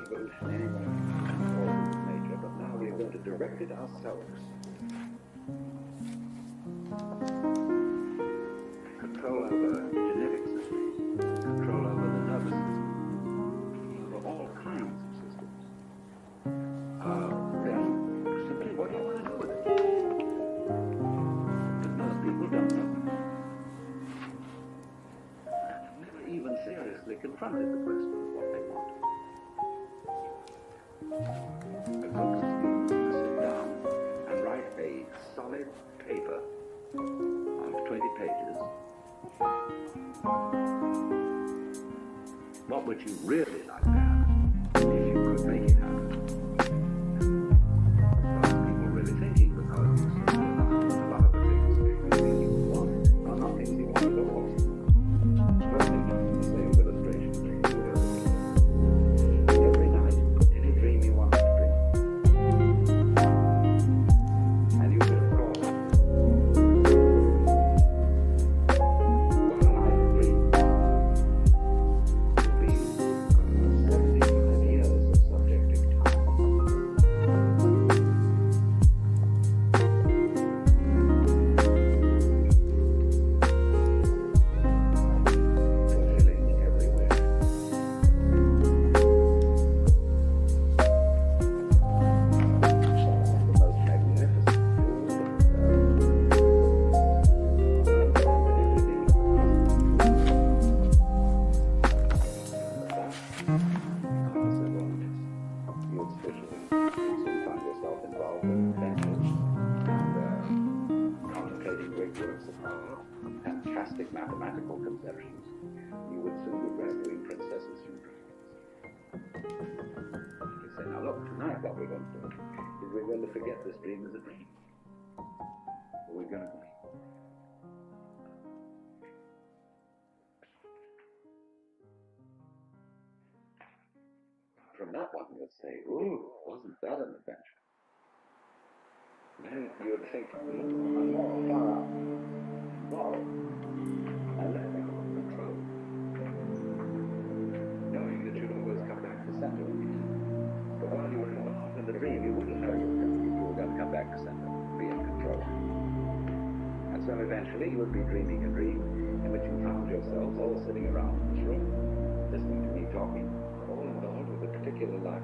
evolution anyway, forces of nature, but now we are going to direct it ourselves. Control over genetic systems, control over the nervous system, over all kinds of systems. Then, simply what do you want to do with it? But most people don't know. And have never even seriously confronted the question of what they want. A good system is to sit down and write a solid paper of 20 pages. What would you really like to happen if you could make it happen? Most people really thinking, because a lot of the things you think you want are not things you want to go for. First thing, the same illustration. Every night, any dream you want to dream. And you could, of course, one night dream will be 75 years of subjective time. Fulfilling everywhere. The most magnificent tools you especially soon find yourself involved in adventures and contemplating great works of art, fantastic mathematical conceptions. You would soon be rescuing princesses from dreams. You say, now look, tonight what we're going to do is we're going to forget this dream as a dream. We're going to find that one, you'd say, ooh, wasn't that an adventure? Then you would think, more far out, moral, and let me control, knowing that you'd always come back to center. But while you were off in the dream, you wouldn't know you were going to come back to center, be in control. And so eventually you would be dreaming a dream in which you found yourselves all sitting around in this room, listening to me talking, all involved with a particular life.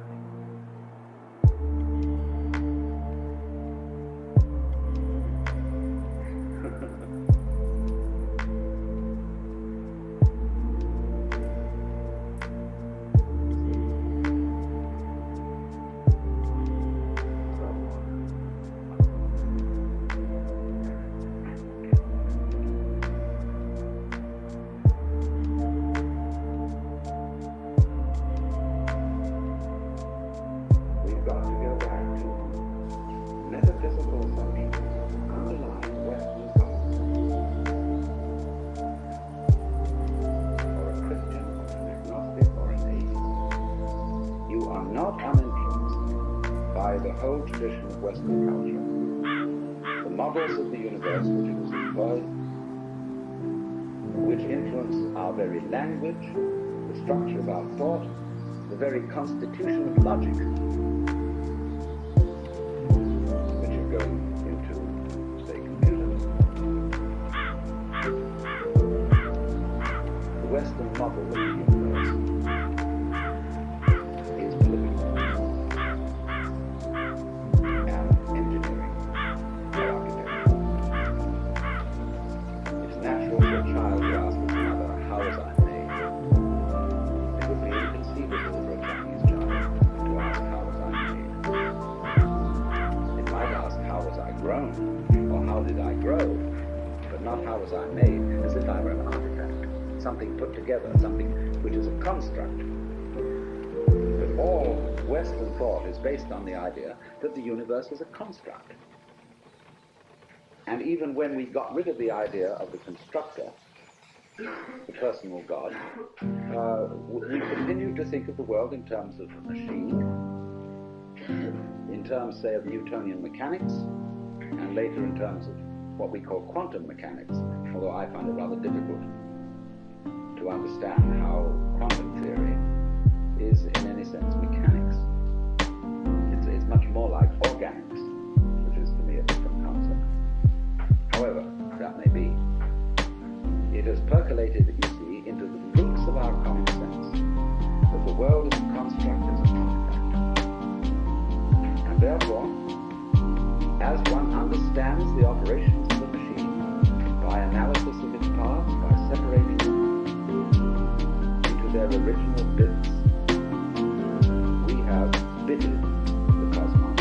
Very language, the structure of our thought, the very constitution of logic, which is going into, say, computers. The Western model of the universe is political and engineering and architecture. It's natural for a child to ask his mother, how was I made? It would be inconceivable for a Chinese child to ask, how was I made? It might ask, how was I grown? Or how did I grow? But not how was I made, as if I were an artifact, something put together, something which is a construct. But all Western thought is based on the idea that the universe is a construct. And even when we got rid of the idea of the constructor, the personal God, we continue to think of the world in terms of a machine, in terms, say, of Newtonian mechanics, and later in terms of what we call quantum mechanics, although I find it rather difficult to understand how quantum theory is, in any sense, mechanics. It's much more like organics, which is, to me, a different concept. However, that may be. It has percolated, you see, into the roots of our common sense that the world is a construct, is an artifact. And therefore, as one understands the operations of the machine by analysis of its parts, by separating them into their original bits, we have bitted the cosmos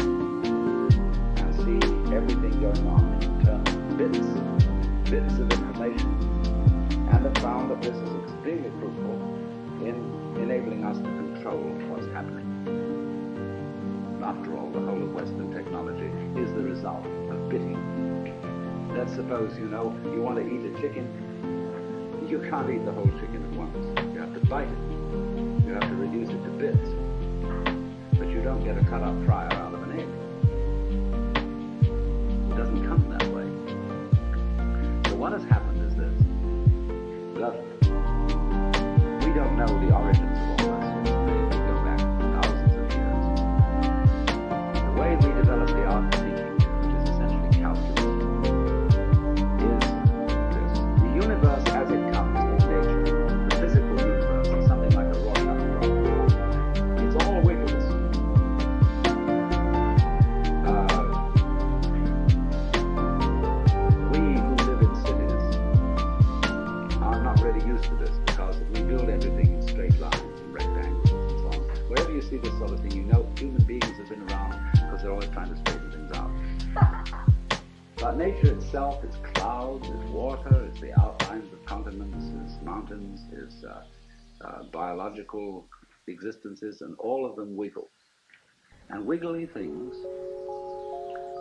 and see everything going on in terms of bits of information. And have found that this is extremely fruitful in enabling us to control what's happening. After all, the whole of Western technology is the result of bitting. Let's suppose, you want to eat a chicken. You can't eat the whole chicken at once. You have to bite it. You have to reduce it to bits. But you don't get a cut-up fryer out of an egg. It doesn't come that way. So what has happened is this. That we don't know the origins of all that sort of thing. We go back thousands of years. The way we develop the art of thinking, which is essentially calculus, is this. The universe as it comes in nature, the physical universe, is something like a Rorschach drop. It's all wiggles. We who live in cities are not really used to this because we build everything in straight lines and rectangles and so on. Wherever you see this sort of thing, you know human beings have been around because they're always trying to straighten things out. But nature itself is clouds, is water, is the outlines of continents, is mountains, is biological existences, and all of them wiggle. And wiggly things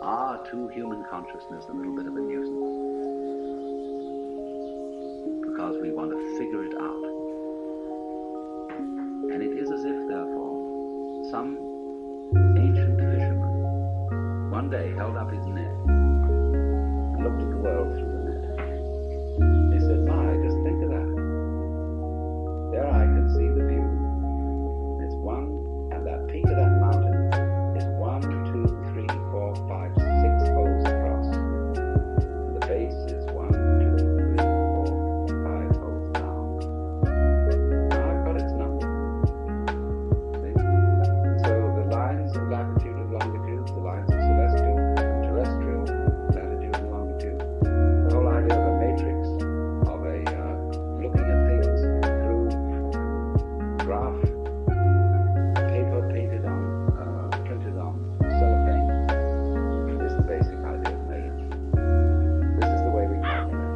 are to human consciousness a little bit of a nuisance, because we want to figure it out. And it is as if, therefore, some ancient fisherman one day held up his net and looked at the world through the net. He said, "My, just think of that. There I can see the view. It's one, and that peak of that mountain is 1, 2, 3, 4, 5, 6 holes across. And the base is 1, 2, 3, 4, 5 holes down. Now I've got its number. See? So the lines of latitude and longitude, the lines of celestial and terrestrial latitude and longitude, the whole idea of a matrix, of a looking at things through graph paper painted on, printed on cellophane, is the basic idea of measurement. This is the way we calculate.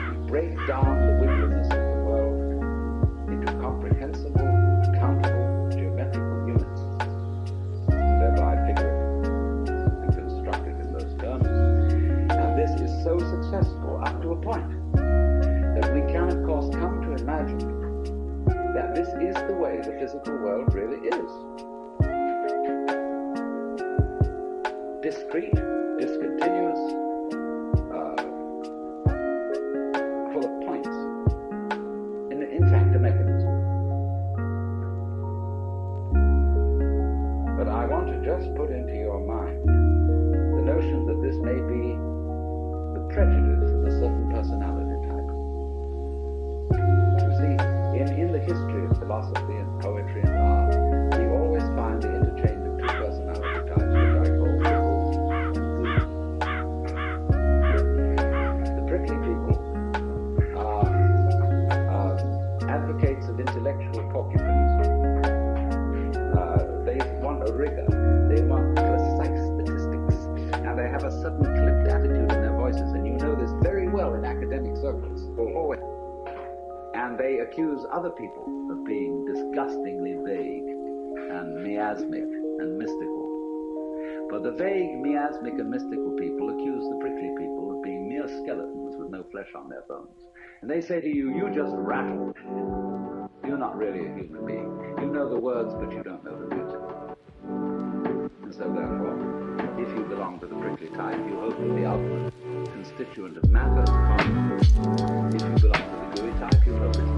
We break down the wilderness of the world into comprehensible, countable, geometrical units, and thereby figure it and construct it in those terms. And this is so successful up to a point that we can, of course, come to imagine that this is the way the physical world really is. Discrete, discontinuous, full of points. In fact, a mechanism. But I want to just put into your mind the notion that this may be the prejudice of a certain personality type. You see, in the history of philosophy and poetry and art, you always find the interchange of two personality types, which I call prickles and goodies. The prickly people are advocates of intellectual porcupinism. They want a rigor, they want precise statistics, and they have a sudden clipped attitude in their voices, and you know this very well in academic circles, always. And they accuse other people of being disgustingly vague and miasmic and mystical. But the vague, miasmic, and mystical people accuse the prickly people of being mere skeletons with no flesh on their bones. And they say to you, "You just rattled. You're not really a human being. You know the words, but you don't know the music." And so therefore, if you belong to the prickly type, you hope that the ultimate constituent of matter is consciousness. If you belong to the gooey type, you hope it's